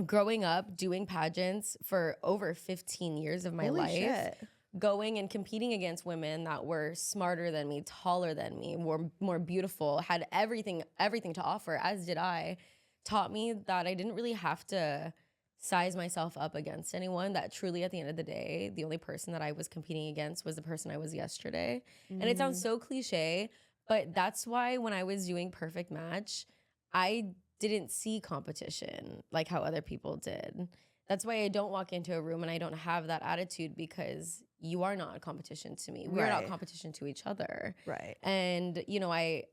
growing up doing pageants for over 15 years of my life, going and competing against women that were smarter than me, taller than me, more beautiful, had everything to offer, as did I, taught me that I didn't really have to size myself up against anyone, that truly at the end of the day, the only person that I was competing against was the person I was yesterday. And it sounds so cliche, but that's why when I was doing Perfect Match, I didn't see competition like how other people did. That's why I don't walk into a room and I don't have that attitude, because you are not a competition to me. We're not competition to each other. Right. And, you know, I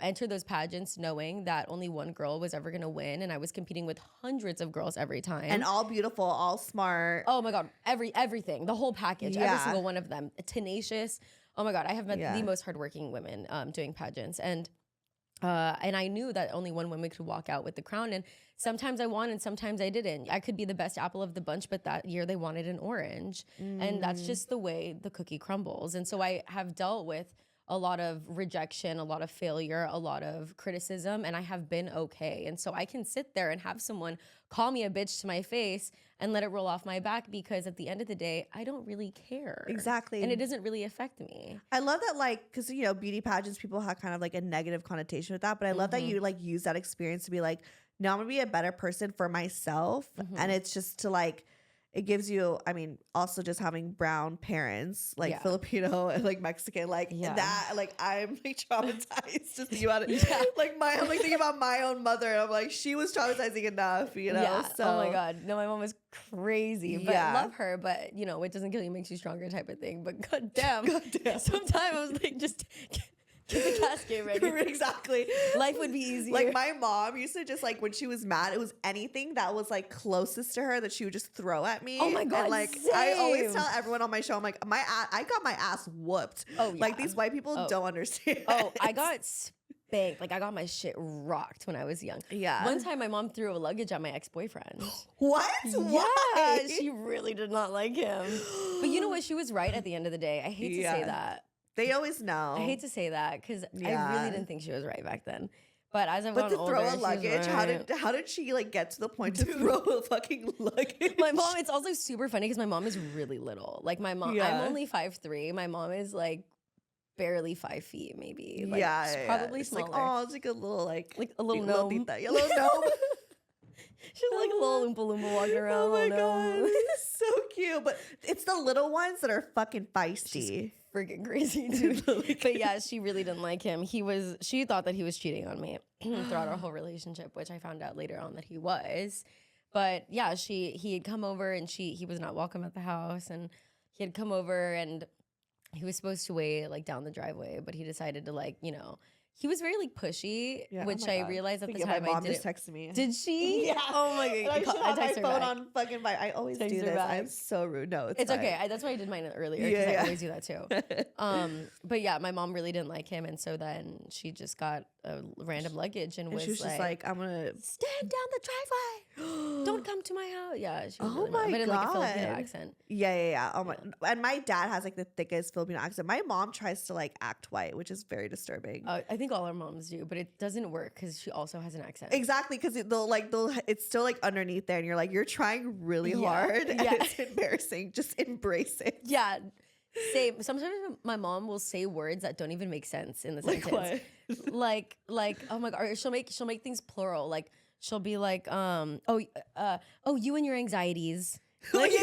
entered those pageants knowing that only one girl was ever going to win. And I was competing with hundreds of girls every time. And all beautiful, all smart. Oh my God. Everything, the whole package, every single one of them. Tenacious. Oh my God. I have met the most hardworking women doing pageants. And I knew that only one woman could walk out with the crown. And sometimes I won and sometimes I didn't. I could be the best apple of the bunch, but that year they wanted an orange. And that's just the way the cookie crumbles. And so I have dealt with a lot of rejection, a lot of failure, a lot of criticism, and I have been okay. And so I can sit there and have someone call me a bitch to my face and let it roll off my back, because at the end of the day, I don't really care. Exactly. And it doesn't really affect me. I love that, like, because, you know, beauty pageants, people have kind of like a negative connotation with that, but I love that you like use that experience to be like, no, I'm gonna be a better person for myself. And it's just to like, it gives you, I mean, also just having brown parents, like Filipino and like Mexican, like that, like I'm like traumatized just thinking about it. Like I'm like thinking about my own mother, and I'm like, she was traumatizing enough, you know? Yeah. So, oh my God. No, my mom was crazy, but love her, but you know, it doesn't kill you, makes you stronger type of thing. But goddamn. Sometimes I was like, just get the casket ready. Exactly. Life would be easier. Like my mom used to just like, when she was mad, it was anything that was like closest to her that she would just throw at me. Oh my God. And like same. I always tell everyone on my show, I'm like, I got my ass whooped. Oh yeah. Like these white people don't understand. Oh, I got spanked. Like I got my shit rocked when I was young. Yeah. One time my mom threw a luggage at my ex-boyfriend. What? Why? Yeah, she really did not like him. But you know what? She was right at the end of the day. I hate to say that. They always know. I hate to say that because I really didn't think she was right back then. But as I've gotten older, throw a luggage, right. how did she like get to the point to throw a fucking luggage? My mom, it's also super funny because my mom is really little. Like my mom, I'm only 5'3". My mom is like barely 5 feet, maybe. Like, she's probably it's smaller. Like, oh, it's like a little like a little gnome. A little gnome. She's like a little Oompa Loompa walking around. Oh my God, it's so cute. But it's the little ones that are fucking feisty. She's freaking crazy, dude. But yeah, she really didn't like him. She thought that he was cheating on me throughout our whole relationship, which I found out later on that he was. But yeah, he had come over and he was not welcome at the house, and he had come over and he was supposed to wait like down the driveway, but he decided to like, you know, he was very like pushy, Yeah, which oh my I God. realized at the Yeah, time. my mom I didn't. just texted me. Did she? Yeah. Oh my And God. I should have my text her phone back. on fucking I always Text do her this. back. I'm so rude. No, It's fine. okay. That's why I did mine earlier because I always do that too. But yeah, my mom really didn't like him, and so then she just got a random luggage and was she was just like, I'm gonna stand down the driveway. Don't come to my house. Yeah, she was Oh really my mad, but in like a Filipino God. accent. Yeah. Oh my, and my dad has like the thickest Filipino accent. My mom tries to like act white, which is very disturbing. I think all our moms do, but it doesn't work because she also has an accent. Exactly, because it's still like underneath there, and you're like, you're trying really hard, and it's embarrassing. Just embrace it. Yeah. Same. Sometimes my mom will say words that don't even make sense in the sentence. Like oh my God, or she'll make things plural. Like she'll be like, you and your anxieties. Like, yeah.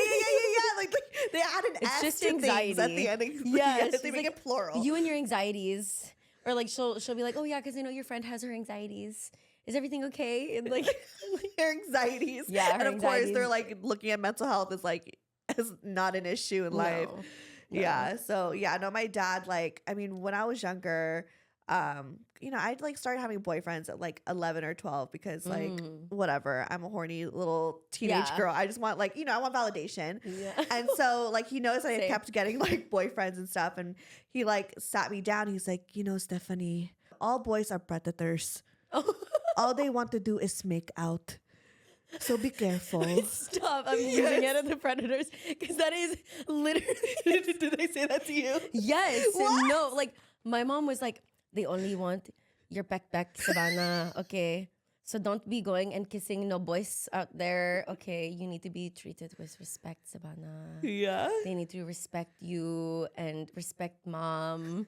Like they add an It's S just to anxiety. things at the end. Yeah, they make it plural. You and your anxieties. Or like she'll be like, oh yeah, because I know your friend has her anxieties. Is everything okay? And like her anxieties. Yeah, and of course they're like looking at mental health as not an issue in life. No. Yeah. So yeah, no, my dad, like, I mean, when I was younger, I'd like started having boyfriends at like 11 or 12 because like whatever, I'm a horny little teenage girl. I just want like, I want validation. Yeah. And so like he knows that I kept getting like boyfriends and stuff, and he like sat me down. He's like, Stefanie, all boys are predators. All they want to do is make out. So be careful. Stop. I'm using it as the predators because that is literally. Did they say that to you? Yes. No, like my mom was like, they only want your backpack, Savannah. Okay. So don't be going and kissing no boys out there. Okay. You need to be treated with respect, Savannah. Yeah. They need to respect you and respect mom.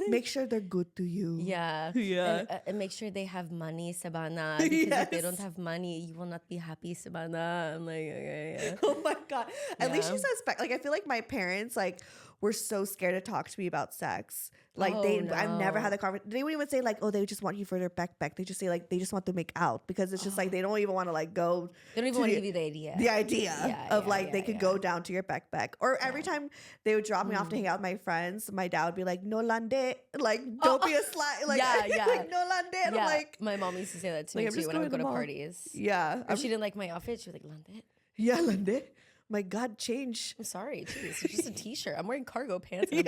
Make sure they're good to you. Yeah. And make sure they have money, Savannah. Because if they don't have money, you will not be happy, Savannah. I'm like, okay, yeah. Oh my God. At least she says, like, I feel like my parents, like, were so scared to talk to me about sex. Like I've never had the conversation. They wouldn't even say like, oh, they just want you for their backpack. They just say like, they just want to make out, because it's just like, they don't even want to like go. They don't even want to give you the idea. The idea of they could go down to your backpack. Or every time they would drop me off to hang out with my friends, my dad would be like, no lande. Like, don't be a slut. Like, like, no lande. And I'm like, my mom used to say that to me too when I would go to parties. Yeah. If she didn't like my outfit, she was like, lande. Yeah, lande. My God, change. I'm sorry. Jeez, it's just a t-shirt. I'm wearing cargo pants and,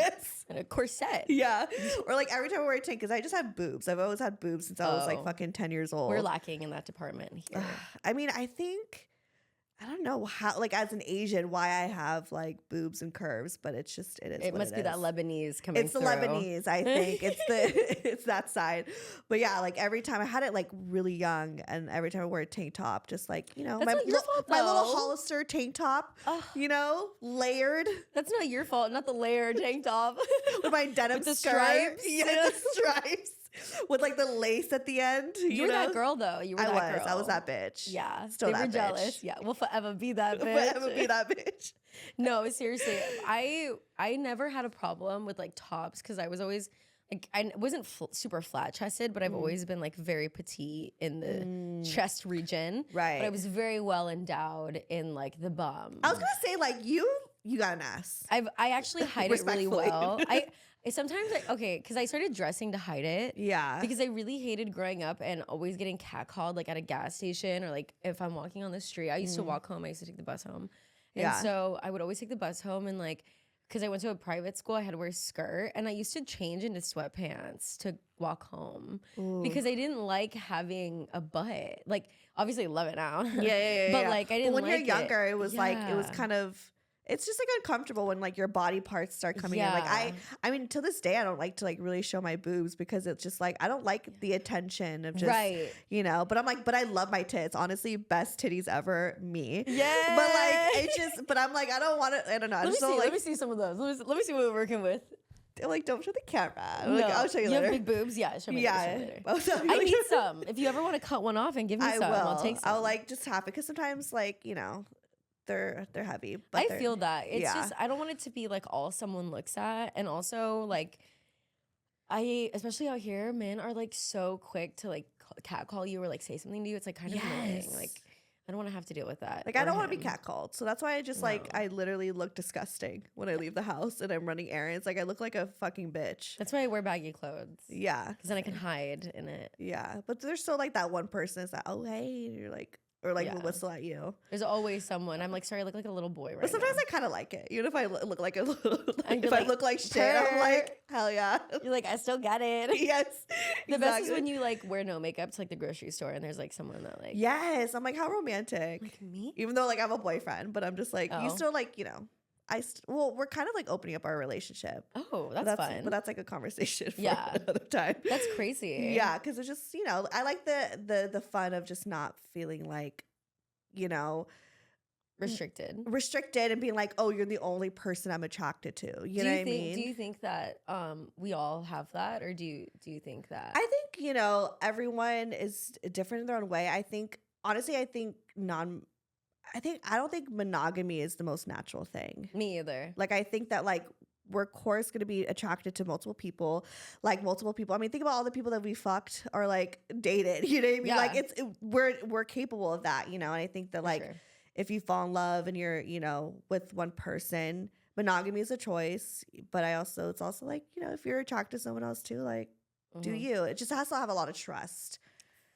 and a corset. Yeah. Or like every time I wear a tank, because I just had boobs. I've always had boobs since I was like fucking 10 years old. We're lacking in that department here. I mean, I don't know how, like as an Asian, why I have like boobs and curves, but it is. It must be that Lebanese coming It's the through. Lebanese, I think. It's that side. But yeah, like every time I had it like really young, and every time I wear a tank top, just like, That's not your fault, my little though. Hollister tank top, layered. That's not your fault, not the layered tank top. With my denim With the skirt. stripes. Yeah, the stripes. With like the lace at the end. You were that girl though. You were that girl. I was that bitch. Yeah. Still they that were jealous. bitch. Yeah. We'll forever be that bitch. Forever be that bitch. No, seriously. I never had a problem with like tops because I was always like, I wasn't super flat chested, but I've always been like very petite in the chest region. Right. But I was very well endowed in like the bum. I was gonna say like you got an ass. I actually hide it really well. I sometimes because I started dressing to hide it. Yeah. Because I really hated growing up and always getting catcalled like at a gas station or like if I'm walking on the street. I used to walk home. I used to take the bus home. And so I would always take the bus home, and like, because I went to a private school, I had to wear a skirt, and I used to change into sweatpants to walk home because I didn't like having a butt. Like, obviously I love it now. Yeah. But like I didn't when like you're younger, it was like, it was Yeah. kind of, it's just like uncomfortable when like your body parts start coming in. Like I mean, to this day, I don't like to like really show my boobs because it's just like, I don't like the attention of just, but I'm like, but I love my tits. Honestly, best titties ever, me. Yeah. But like, it's just, but I'm like, I don't want to, I don't know. Let me see some of those. Let me see what we're working with. Like, don't show the camera. No. Like, I'll show you later. You have big boobs? Yeah, show me later. I need some. If you ever want to cut one off and give me some, I'll take some. I'll like just have it because sometimes like, they're heavy. But I feel that. It's just, I don't want it to be like all someone looks at. And also like, especially out here, men are like so quick to like catcall you or like say something to you. It's like kind of annoying. Like, I don't want to have to deal with that. Like, I don't want to be catcalled. So that's why I just, like, I literally look disgusting when I leave the house and I'm running errands. Like, I look like a fucking bitch. That's why I wear baggy clothes. Yeah. Because then I can hide in it. Yeah. But there's still, like, that one person that's like, oh, hey. And you're like, or like, will whistle at you. There's always someone. I'm like, sorry, I look like a little boy right But sometimes now. I kind of like it. Even if I look like a little, if like, I look like shit, I'm like, hell yeah. You're like, I still got it. Yes. The best is when you like wear no makeup to like the grocery store and there's like someone that like. Yes. I'm like, how romantic. Like me? Even though like I have a boyfriend, but I'm just like, you still like, you know, well, we're kind of like opening up our relationship. Oh, that's fun. But that's like a conversation for another time. That's crazy. Yeah, because it's just, you know, I like the fun of just not feeling like, you know, restricted and being like, oh, you're the only person I'm attracted to. You know what I mean? Do you think that we all have that, or do you think that? I think, you know, everyone is different in their own way. I think honestly, I don't think monogamy is the most natural thing. Me either. Like, I think that like we're of course going to be attracted to multiple people. I mean, think about all the people that we fucked or like dated, you know what I mean? Yeah. Like we're capable of that, you know? And I think that like, if you fall in love and you're, you know, with one person, monogamy is a choice. But it's also like, you know, if you're attracted to someone else too, like, do you? It just has to have a lot of trust.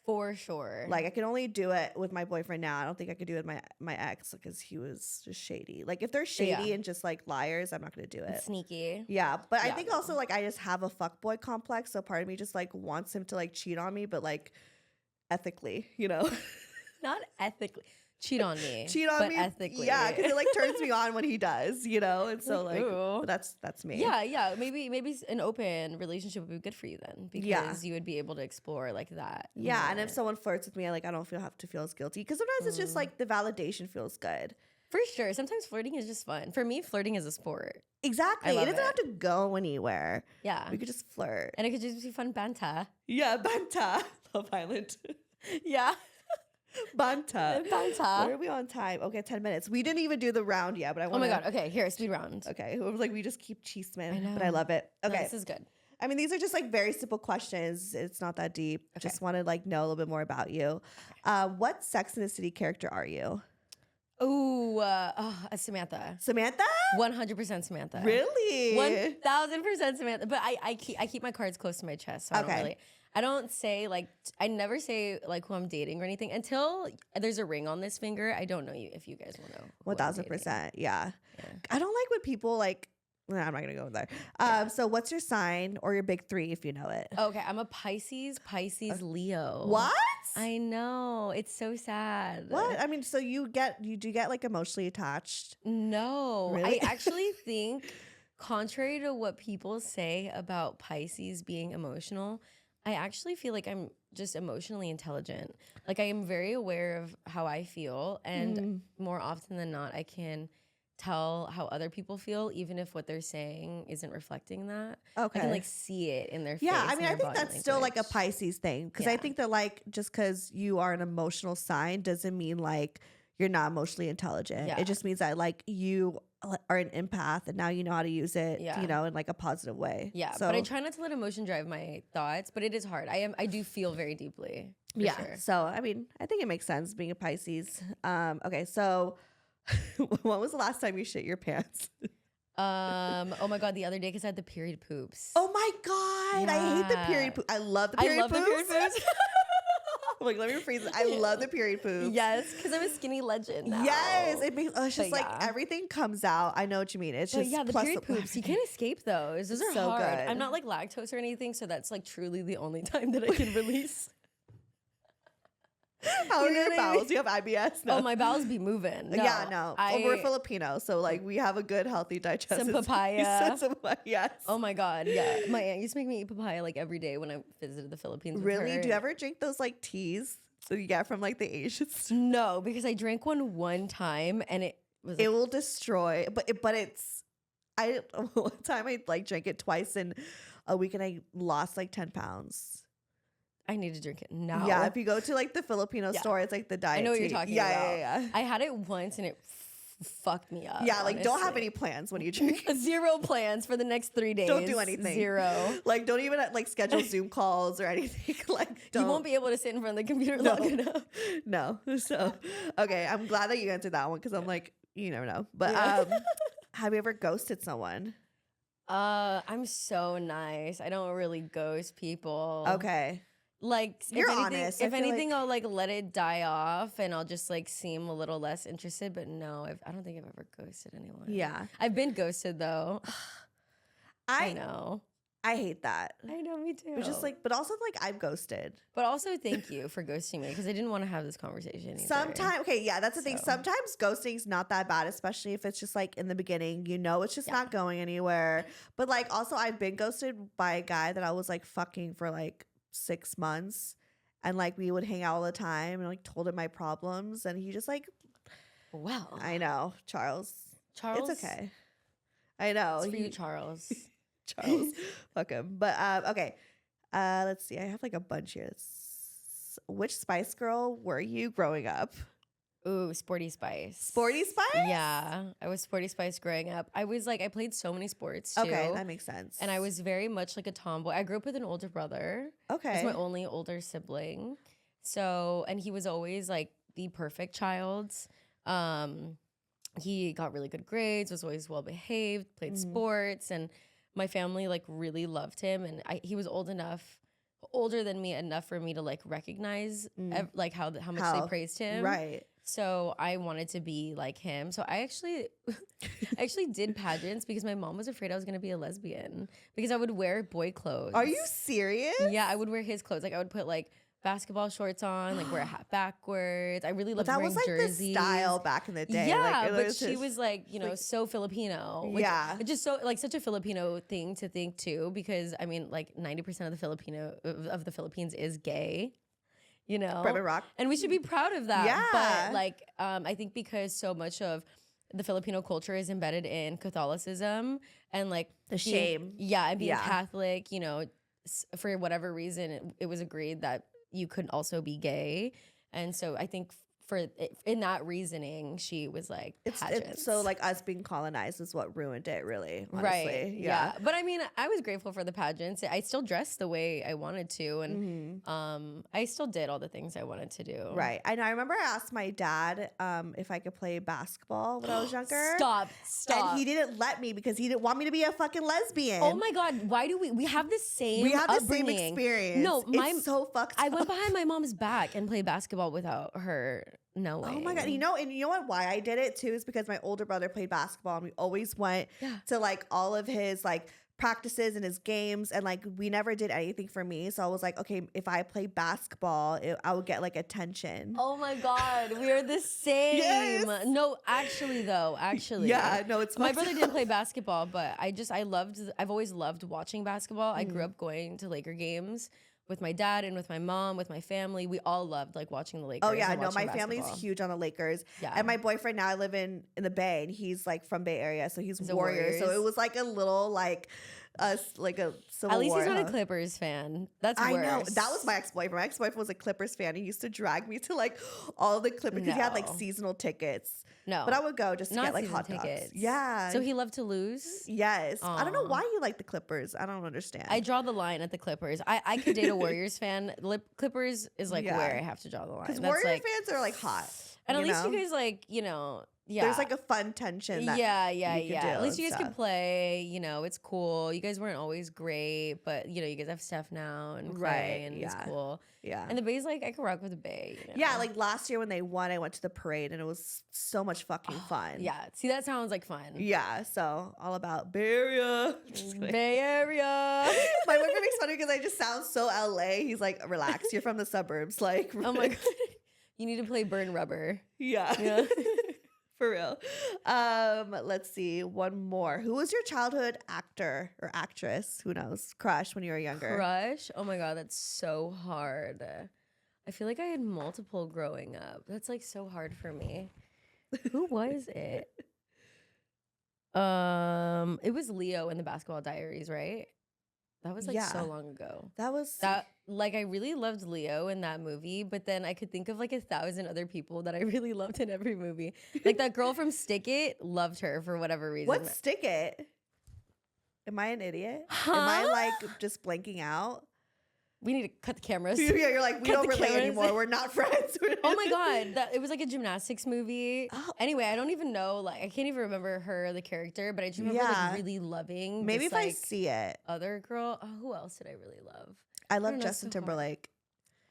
For sure. Like, I can only do it with my boyfriend now. I don't think I could do it with my ex because he was just shady. Like, if they're shady and just like liars, I'm not going to do it. It's sneaky. Yeah. But I think also like I just have a fuckboy complex. So part of me just like wants him to like cheat on me, but like ethically, you know? Not ethically. Cheat on me. But ethically. Yeah, because it like turns me on when he does, you know? And so like that's me. Yeah. Maybe an open relationship would be good for you then, because you would be able to explore like that. Yeah, more. and if someone flirts with me, I don't have to feel as guilty, because sometimes it's just like the validation feels good. For sure. Sometimes flirting is just fun. For me, flirting is a sport. Exactly. It doesn't have to go anywhere. Yeah. We could just flirt. And it could just be fun banter. Yeah, banter. Love Island. Yeah. Banter. Banter. Where are we on time? Okay, 10 minutes. We didn't even do the round yet, but I want Oh my God. Okay, here, speed round. Okay. It was like we just keep cheeseman, I know. but I love it. Okay. No, this is good. I mean, these are just like very simple questions. It's not that deep. Okay. Just want to like know a little bit more about you. What Sex and the City character are you? Samantha. Samantha? 100% Samantha. Really? 1000% Samantha. But I keep my cards close to my chest. So I don't say like, I never say like who I'm dating or anything until there's a ring on this finger. I don't know if you guys will know. 1000%. Yeah. I don't like when people like, nah, I'm not going to go there. So what's your sign or your big three if you know it? Okay. I'm a Pisces, Leo. What? I know. It's so sad. What? I mean, so you do get like emotionally attached? No. Really? I actually think, contrary to what people say about Pisces being emotional, I actually feel like I'm just emotionally intelligent. Like, I am very aware of how I feel, and more often than not, I can tell how other people feel, even if what they're saying isn't reflecting that. Okay. I can like see it in their face. Yeah, I mean, I think that's still like a Pisces thing, because I think that like just because you are an emotional sign doesn't mean like you're not emotionally intelligent. Yeah. It just means that like you are an empath and now you know how to use it, you know, in like a positive way. Yeah, so, but I try not to let emotion drive my thoughts, but it is hard. I do feel very deeply. Yeah. Sure. So, I mean, I think it makes sense being a Pisces. Okay, so when was the last time you shit your pants? Oh my God, the other day, because I had the period poops. Oh my God, I hate the period poop. I love the period poops. Like, let me rephrase it. I love the period poops. Yes, because I'm a skinny legend now. Yes, it's just like everything comes out. I know what you mean. It's just the period poops. You can't escape those. Those are so hard. good. I'm not like lactose or anything, so that's like truly the only time that I can release. How are your bowels? Do you have IBS? No. Oh, my bowels be moving. No, yeah, no. We're Filipino, so like we have a good, healthy digestive. Some papaya. Yes. Oh my God, yeah. My aunt used to make me eat papaya like every day when I visited the Philippines. Really? Do you ever drink those like teas that you get from like the Asians? No, because I drank one time and it was. Like, it will destroy. But it's. One time I like drank it twice in a week and I lost like 10 pounds. I need to drink it now. Yeah, if you go to like the Filipino store, it's like the diet. I know what you're talking about. Yeah. I had it once and it fucked me up. Yeah, like honestly. don't have any plans when you drink. 0 plans for the next 3 days. Don't do anything. 0. Like don't even like schedule Zoom calls or anything. Like don't. You won't be able to sit in front of the computer long enough. No. So okay, I'm glad that you answered that one because I'm like, you never know. But have you ever ghosted someone? I'm so nice. I don't really ghost people. Okay. Like You're if anything, honest. If anything, I'll like let it die off and I'll just like seem a little less interested. But no, I don't think I've ever ghosted anyone. Yeah. I've been ghosted though. I know. I hate that. I know, me too. But just like, but also like I've ghosted. But also thank you for ghosting me because I didn't want to have this conversation either. Sometimes, okay, yeah, that's the thing. Sometimes ghosting's not that bad, especially if it's just like in the beginning, you know, it's just not going anywhere. But like also I've been ghosted by a guy that I was like fucking for like 6 months. And like we would hang out all the time and like told him my problems. And he just like, wow. I know, Charles. Charles? It's okay. I know. It's for you, Charles. Charles. Fuck him. But okay. Let's see. I have like a bunch here. Which Spice Girl were you growing up? Ooh, Sporty Spice. Sporty Spice? Yeah. I was Sporty Spice growing up. I was like, I played so many sports too. Okay, that makes sense. And I was very much like a tomboy. I grew up with an older brother. Okay. He's my only older sibling. So, and he was always like the perfect child. He got really good grades, was always well behaved, played sports, and my family like really loved him. And he was older than me enough for me to like recognize like how much they praised him. Right. So I wanted to be like him. So I actually did pageants because my mom was afraid I was gonna be a lesbian because I would wear boy clothes. Are you serious? Yeah, I would wear his clothes. Like I would put like basketball shorts on, like wear a hat backwards. I really loved wearing jerseys. That was like the style back in the day. Yeah, like, but she was like, you know, so Filipino. Which, yeah. It's just so like such a Filipino thing to think too, because I mean like 90% of the Philippines is gay. You know, rock. And we should be proud of that. Yeah. But like, I think because so much of the Filipino culture is embedded in Catholicism and like the shame. Yeah, and being Catholic, you know, for whatever reason, it was agreed that you could also be gay. And so I think in that reasoning, she was like, it's so like us being colonized is what ruined it, really. Honestly. Right. Yeah. But I mean, I was grateful for the pageants. I still dressed the way I wanted to, and I still did all the things I wanted to do. Right. And I remember I asked my dad if I could play basketball when I was younger. Stop. And he didn't let me because he didn't want me to be a fucking lesbian. Oh my God. Why do we have the same same experience. No, it's so fucked up. I went behind my mom's back and played basketball without her knowing. Oh my God. You know what? Why I did it too is because my older brother played basketball and we always went to like all of his like practices and his games, and like we never did anything for me. So I was like, okay, if I play basketball, I would get like attention. Oh my God. We are the same. Yes. No, actually. Yeah, no, it's my brother didn't play basketball, but I've always loved watching basketball. I grew up going to Laker games with my dad and with my mom, with my family. We all loved like watching the Lakers. Oh yeah, no, my family's huge on the Lakers. Yeah. And my boyfriend now I live in the Bay, and he's like from Bay Area, so he's Warriors. So it was like a little like us like a civil At least war, he's not a Clippers fan. That's worse. I know. That was my ex-boyfriend. My ex-boyfriend was a Clippers fan. He used to drag me to like all the Clippers because he had like seasonal tickets. No. But I would go just to not get like hot tickets. dogs. Yeah. So he loved to lose? Yes. Aww. I don't know why you like the Clippers. I don't understand. I draw the line at the Clippers. I could date a Warriors fan. Clippers is like where I have to draw the line. Because Warriors fans are like hot. And at least you guys like, you know, there's like a fun tension. That At least you guys can play. You know, it's cool. You guys weren't always great, but you know, you guys have Steph now and Clay, and it's cool. Yeah. And the Bay's like, I could rock with the Bay. You know? Yeah, like last year when they won, I went to the parade and it was so much fucking fun. Yeah. See, that sounds like fun. Yeah. So all about Bay Area. Bay Area. My boyfriend makes fun of me because I just sound so LA. He's like, relax, you're from the suburbs. Like, oh my God. You need to play Burn Rubber. Yeah. For real. Let's see. One more. Who was your childhood actor or actress? Who knows? Crush when you were younger. Crush? Oh my God, that's so hard. I feel like I had multiple growing up. That's like so hard for me. Who was it? It was Leo in the Basketball Diaries, right? That was like so long ago. That like I really loved Leo in that movie, but then I could think of like 1,000 other people that I really loved in every movie. Like that girl from Stick It, loved her for whatever reason. What's Stick It? Am I an idiot? Huh? Am I like just blanking out? We need to cut the cameras. Yeah, you're like, we don't relate anymore. We're not friends. Oh my God. It was like a gymnastics movie. Oh. Anyway, I don't even know. Like, I can't even remember her, the character, but I just remember like really loving maybe this, if I see it. Other girl. Oh, who else did I really love? I love Justin Timberlake.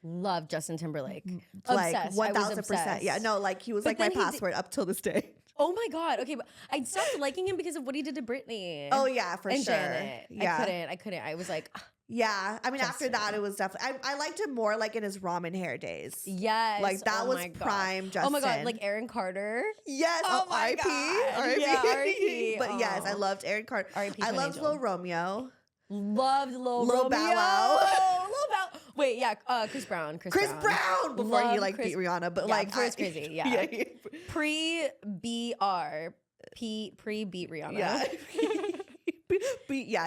Love Justin Timberlake. Like obsessed. 1,000%. Yeah, no, like he was like my password up till this day. Oh my God. Okay, but I stopped liking him because of what he did to Britney. Oh yeah, for and sure. Janet. Yeah. I couldn't. I was like, yeah. I mean, after that, it was definitely. I liked him more like in his ramen hair days. Yes. Like that was prime Justin. Oh my God, like Aaron Carter. Yes. Oh my God. R.I.P. Yeah, R.I.P. But yes, I loved Aaron Carter. R.I.P. I loved Lil Romeo. Loved Lil Bow Wow. Lil Bow. Wait, yeah, Chris Brown. Chris Brown before he like beat Rihanna, but like it's crazy. Yeah. Pre BR. Pre beat Rihanna. Yeah.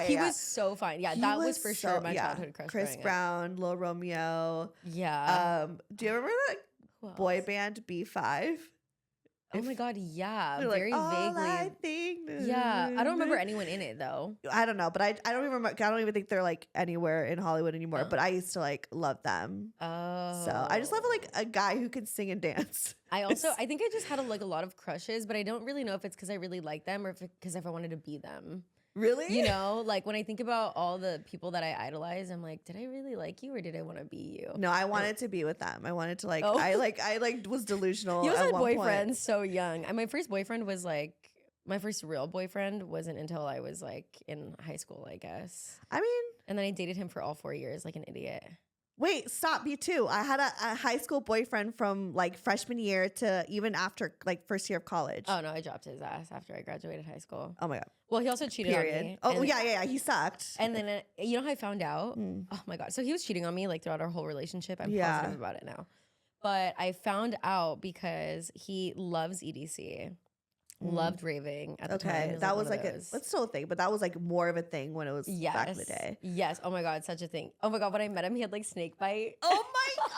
He was so fine. Yeah, that was for sure my childhood crush. Chris Brown, Lil Romeo. Yeah. Do you remember that boy band B5? Oh my God, yeah. Very like, vaguely. I think. Yeah. I don't remember anyone in it though. I don't know, but I don't even remember. I don't even think they're like anywhere in Hollywood anymore. But I used to like love them. Oh. So I just love like a guy who can sing and dance. I think I just had a lot of crushes, but I don't really know if it's because I really like them or if I wanted to be them. Really? You know, like when I think about all the people that I idolize, I'm like, did I really like you or did I want to be you? No, I wanted to be with them. I wanted to like, I was delusional. You also had boyfriends point. So young. And my first boyfriend was like, my first real boyfriend wasn't until I was like in high school, I guess. I mean. And then I dated him for all 4 years like an idiot. Wait, stop. Me too. I had a high school boyfriend from like freshman year to even after like first year of college. Oh no, I dropped his ass after I graduated high school. Oh my God. Well, he also cheated on me. Oh yeah. He sucked. And then you know how I found out? Oh my God. So he was cheating on me like throughout our whole relationship. I'm positive about it now. But I found out because he loves EDC. Loved raving at the time. That was like that's still a thing, but that was like more of a thing when it was back in the day. Yes. Oh my God, such a thing. Oh my God, when I met him, he had like snake bite. Oh my God.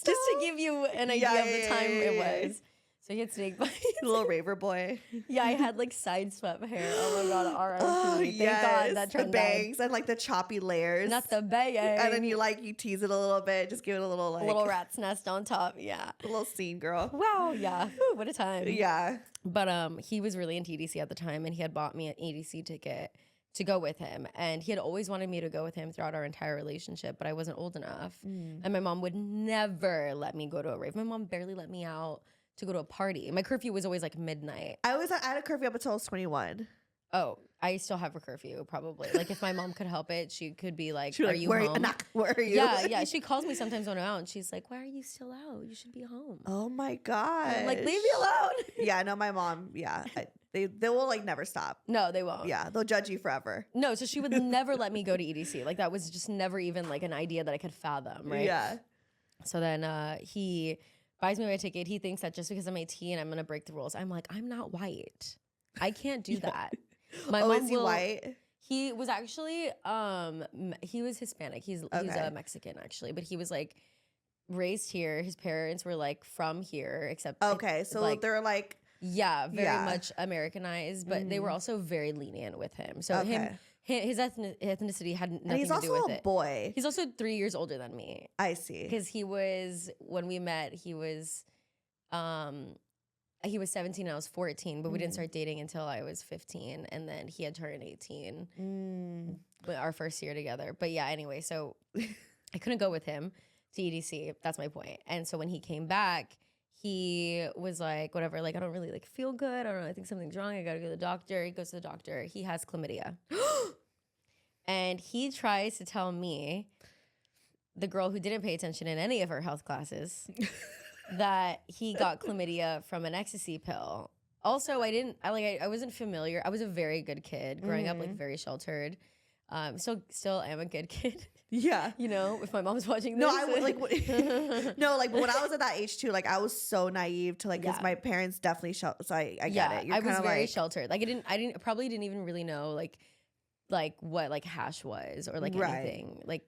Just to give you an idea of the time it was. So he had snake bite. Little raver boy. Yeah, I had like side swept hair. Oh my God, R.I.P. Thank God that trend the bangs and like the choppy layers. Not the bang. And then you tease it a little bit, just give it a little like. A little rat's nest on top, yeah. A little scene, girl. Wow, yeah. Whew, what a time. Yeah. But he was really into EDC at the time and he had bought me an EDC ticket to go with him. And he had always wanted me to go with him throughout our entire relationship, but I wasn't old enough. And my mom would never let me go to a rave. My mom barely let me out to go to a party. My curfew was always like midnight. I had a curfew up until I was 21. Oh, I still have a curfew probably. Like if my mom could help it, she could be like, are you where home? Where are you? Yeah. She calls me sometimes when I'm out and she's like, why are you still out? You should be home. Oh my God. I'm like, leave me alone. Yeah, no, my mom, they will like never stop. No, they won't. Yeah, they'll judge you forever. No, so she would never let me go to EDC. Like that was just never even like an idea that I could fathom, right? Yeah. So then he buys me my ticket. He thinks that just because I'm 18, I'm going to break the rules. I'm like, I'm not white. I can't do that. My mom is he white? He was actually, he was Hispanic. He's a Mexican actually, but he was like raised here. His parents were like from here, except so like, they're like very much Americanized, but they were also very lenient with him. So his ethnicity had nothing to do with it. And he's also a boy. He's also 3 years older than me. I see. Because when we met, he was 17 and I was 14, but we didn't start dating until I was 15. And then he had turned 18 our first year together. But yeah, anyway, so I couldn't go with him to EDC. That's my point. And so when he came back, he was like, whatever, like, I don't really like feel good. I don't know. I think something's wrong. I got to go to the doctor. He goes to the doctor. He has chlamydia. And he tries to tell me, the girl who didn't pay attention in any of her health classes, that he got chlamydia from an ecstasy pill. Also, I wasn't familiar. I was a very good kid growing up, like very sheltered. Still am a good kid. Yeah. You know, if my mom's watching this. No, I would like, no, like when I was at that age too, like I was so naive to like, cause my parents definitely so I get it. I was very sheltered. Like I probably didn't even really know like like what like hash was or like anything like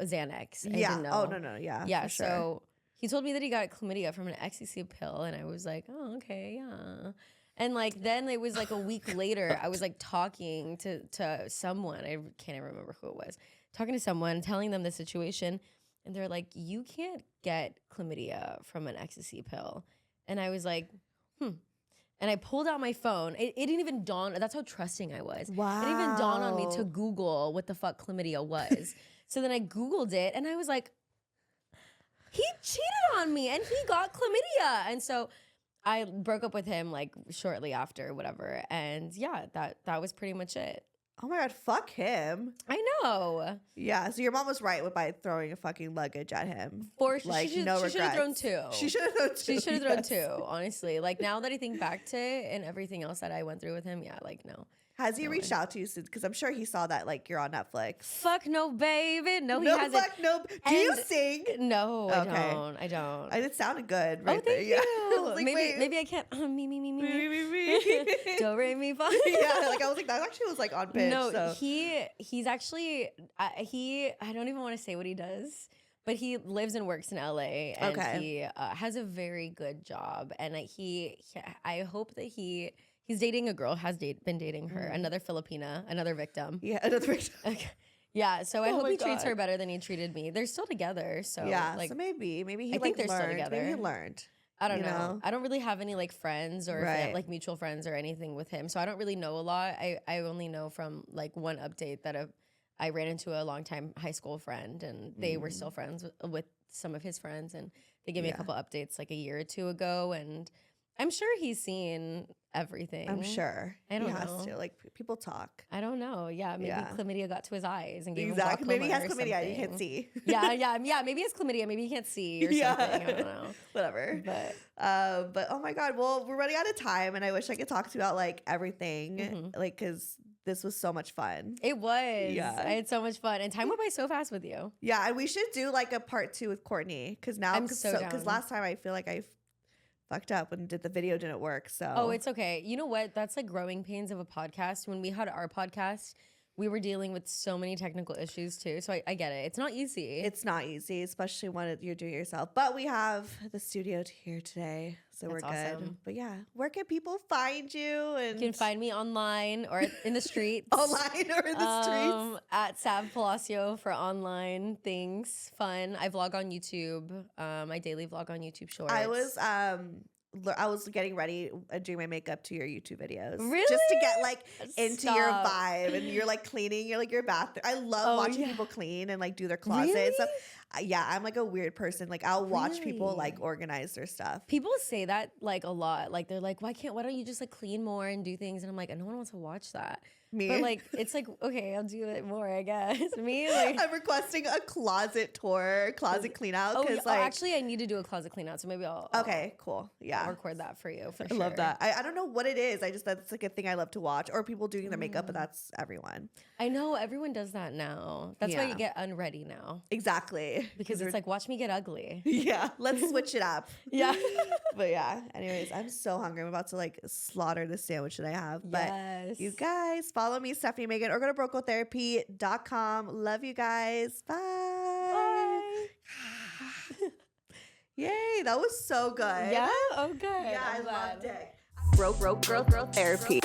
Xanax. I Yeah. didn't know. Oh no. Yeah. Yeah. For sure. So he told me that he got chlamydia from an ecstasy pill, and I was like, oh, okay, yeah. And like then it was like a week later, I was like talking to someone. I can't even remember who it was. Talking to someone, telling them the situation, and they're like, you can't get chlamydia from an ecstasy pill. And I was like, And I pulled out my phone. It didn't even dawn. That's how trusting I was. Wow. It didn't even dawn on me to Google what the fuck chlamydia was. So then I Googled it, and I was like, he cheated on me, and he got chlamydia. And so I broke up with him like shortly after, whatever. And yeah, that was pretty much it. Oh my God, fuck him. I know. Yeah, so your mom was right by throwing a fucking luggage at him. For sure. Like, She no should have regrets. thrown two. She should have thrown two. She should have thrown two, honestly. Like now that I think back to it and everything else that I went through with him, yeah, like no. Has he reached out to you since? Because I'm sure he saw that like you're on Netflix. Fuck no, baby. No, he No, hasn't. fuck no. Do you sing? No, Okay. I don't. It sounded good right oh, there. thank Yeah. you. I was like, maybe I can't. Me. Me. Do re mi fa. Yeah, like I was like that actually was like on pitch. No, so. he's actually I don't even want to say what he does, but he lives and works in LA, and he has a very good job, and I hope that he's dating a girl, been dating her, another Filipina, another victim. Yeah, another victim. Okay. Yeah, so I hope he treats God. her better than he treated me. They're still together, so Yeah, like so maybe he I like think they're learned. still together. Maybe he learned. I don't know. I don't really have any like friends or like mutual friends or anything with him, so I don't really know a lot. I only know from like one update that I ran into a longtime high school friend, and they were still friends with some of his friends, and they gave me a couple updates like a year or two ago, and I'm sure he's seen everything. I'm sure. I don't he know. has to. Like people talk. I don't know. Yeah, maybe chlamydia got to his eyes and gave him Exactly. Maybe he has glaucoma or chlamydia. You something. can't see. yeah. Maybe he has chlamydia. Maybe he can't see or something. I don't know. Whatever. But oh my God. Well, we're running out of time, and I wish I could talk to you about like everything, like because this was so much fun. It was. Yeah. I had so much fun, and time went by so fast with you. Yeah, and we should do like a part 2 with Courtney because now because last time I feel like I fucked up and the video didn't work. So it's okay. You know what? That's like growing pains of a podcast. When we had our podcast, we were dealing with so many technical issues too. So I get it. It's not easy. It's not easy, especially when you're doing it yourself. But we have the studio here today, so That's we're good. awesome. But yeah, where can people find you? And You can find me online or in the streets. online or in the streets. At Sav Palacio for online things. Fun. I vlog on YouTube. I daily vlog on YouTube Shorts. I was getting ready and doing my makeup to your YouTube videos. Really? Just to get like into Stop. your vibe, and you're like cleaning, you're like your bathroom. I love watching people clean and like do their closet and stuff. Yeah, I'm like a weird person. Like I'll watch people like organize their stuff. People say that like a lot. Like they're like, why don't you just like clean more and do things? And I'm like, no one wants to watch that. Me? But like, it's like, okay, I'll do it more, I guess. Me, like, I'm requesting a closet tour, closet clean out. Actually, I need to do a closet clean out. So maybe I'll okay, cool. Yeah. I'll record that for you. For I sure. love that. I don't know what it is. That's like a thing I love to watch. Or people doing their makeup, but that's everyone. I know everyone does that now. That's why you get unready now. Exactly. Because it's like, watch me get ugly. Yeah. Let's switch it up. Yeah. But yeah. Anyways, I'm so hungry. I'm about to like slaughter the sandwich that I have. But you guys follow me, Stefanie Maegan, or go to brocotherapy.com. Love you guys. Bye. Bye. Yay. That was so good. Yeah? Oh, good. Yeah, I loved it. Broke girl therapy.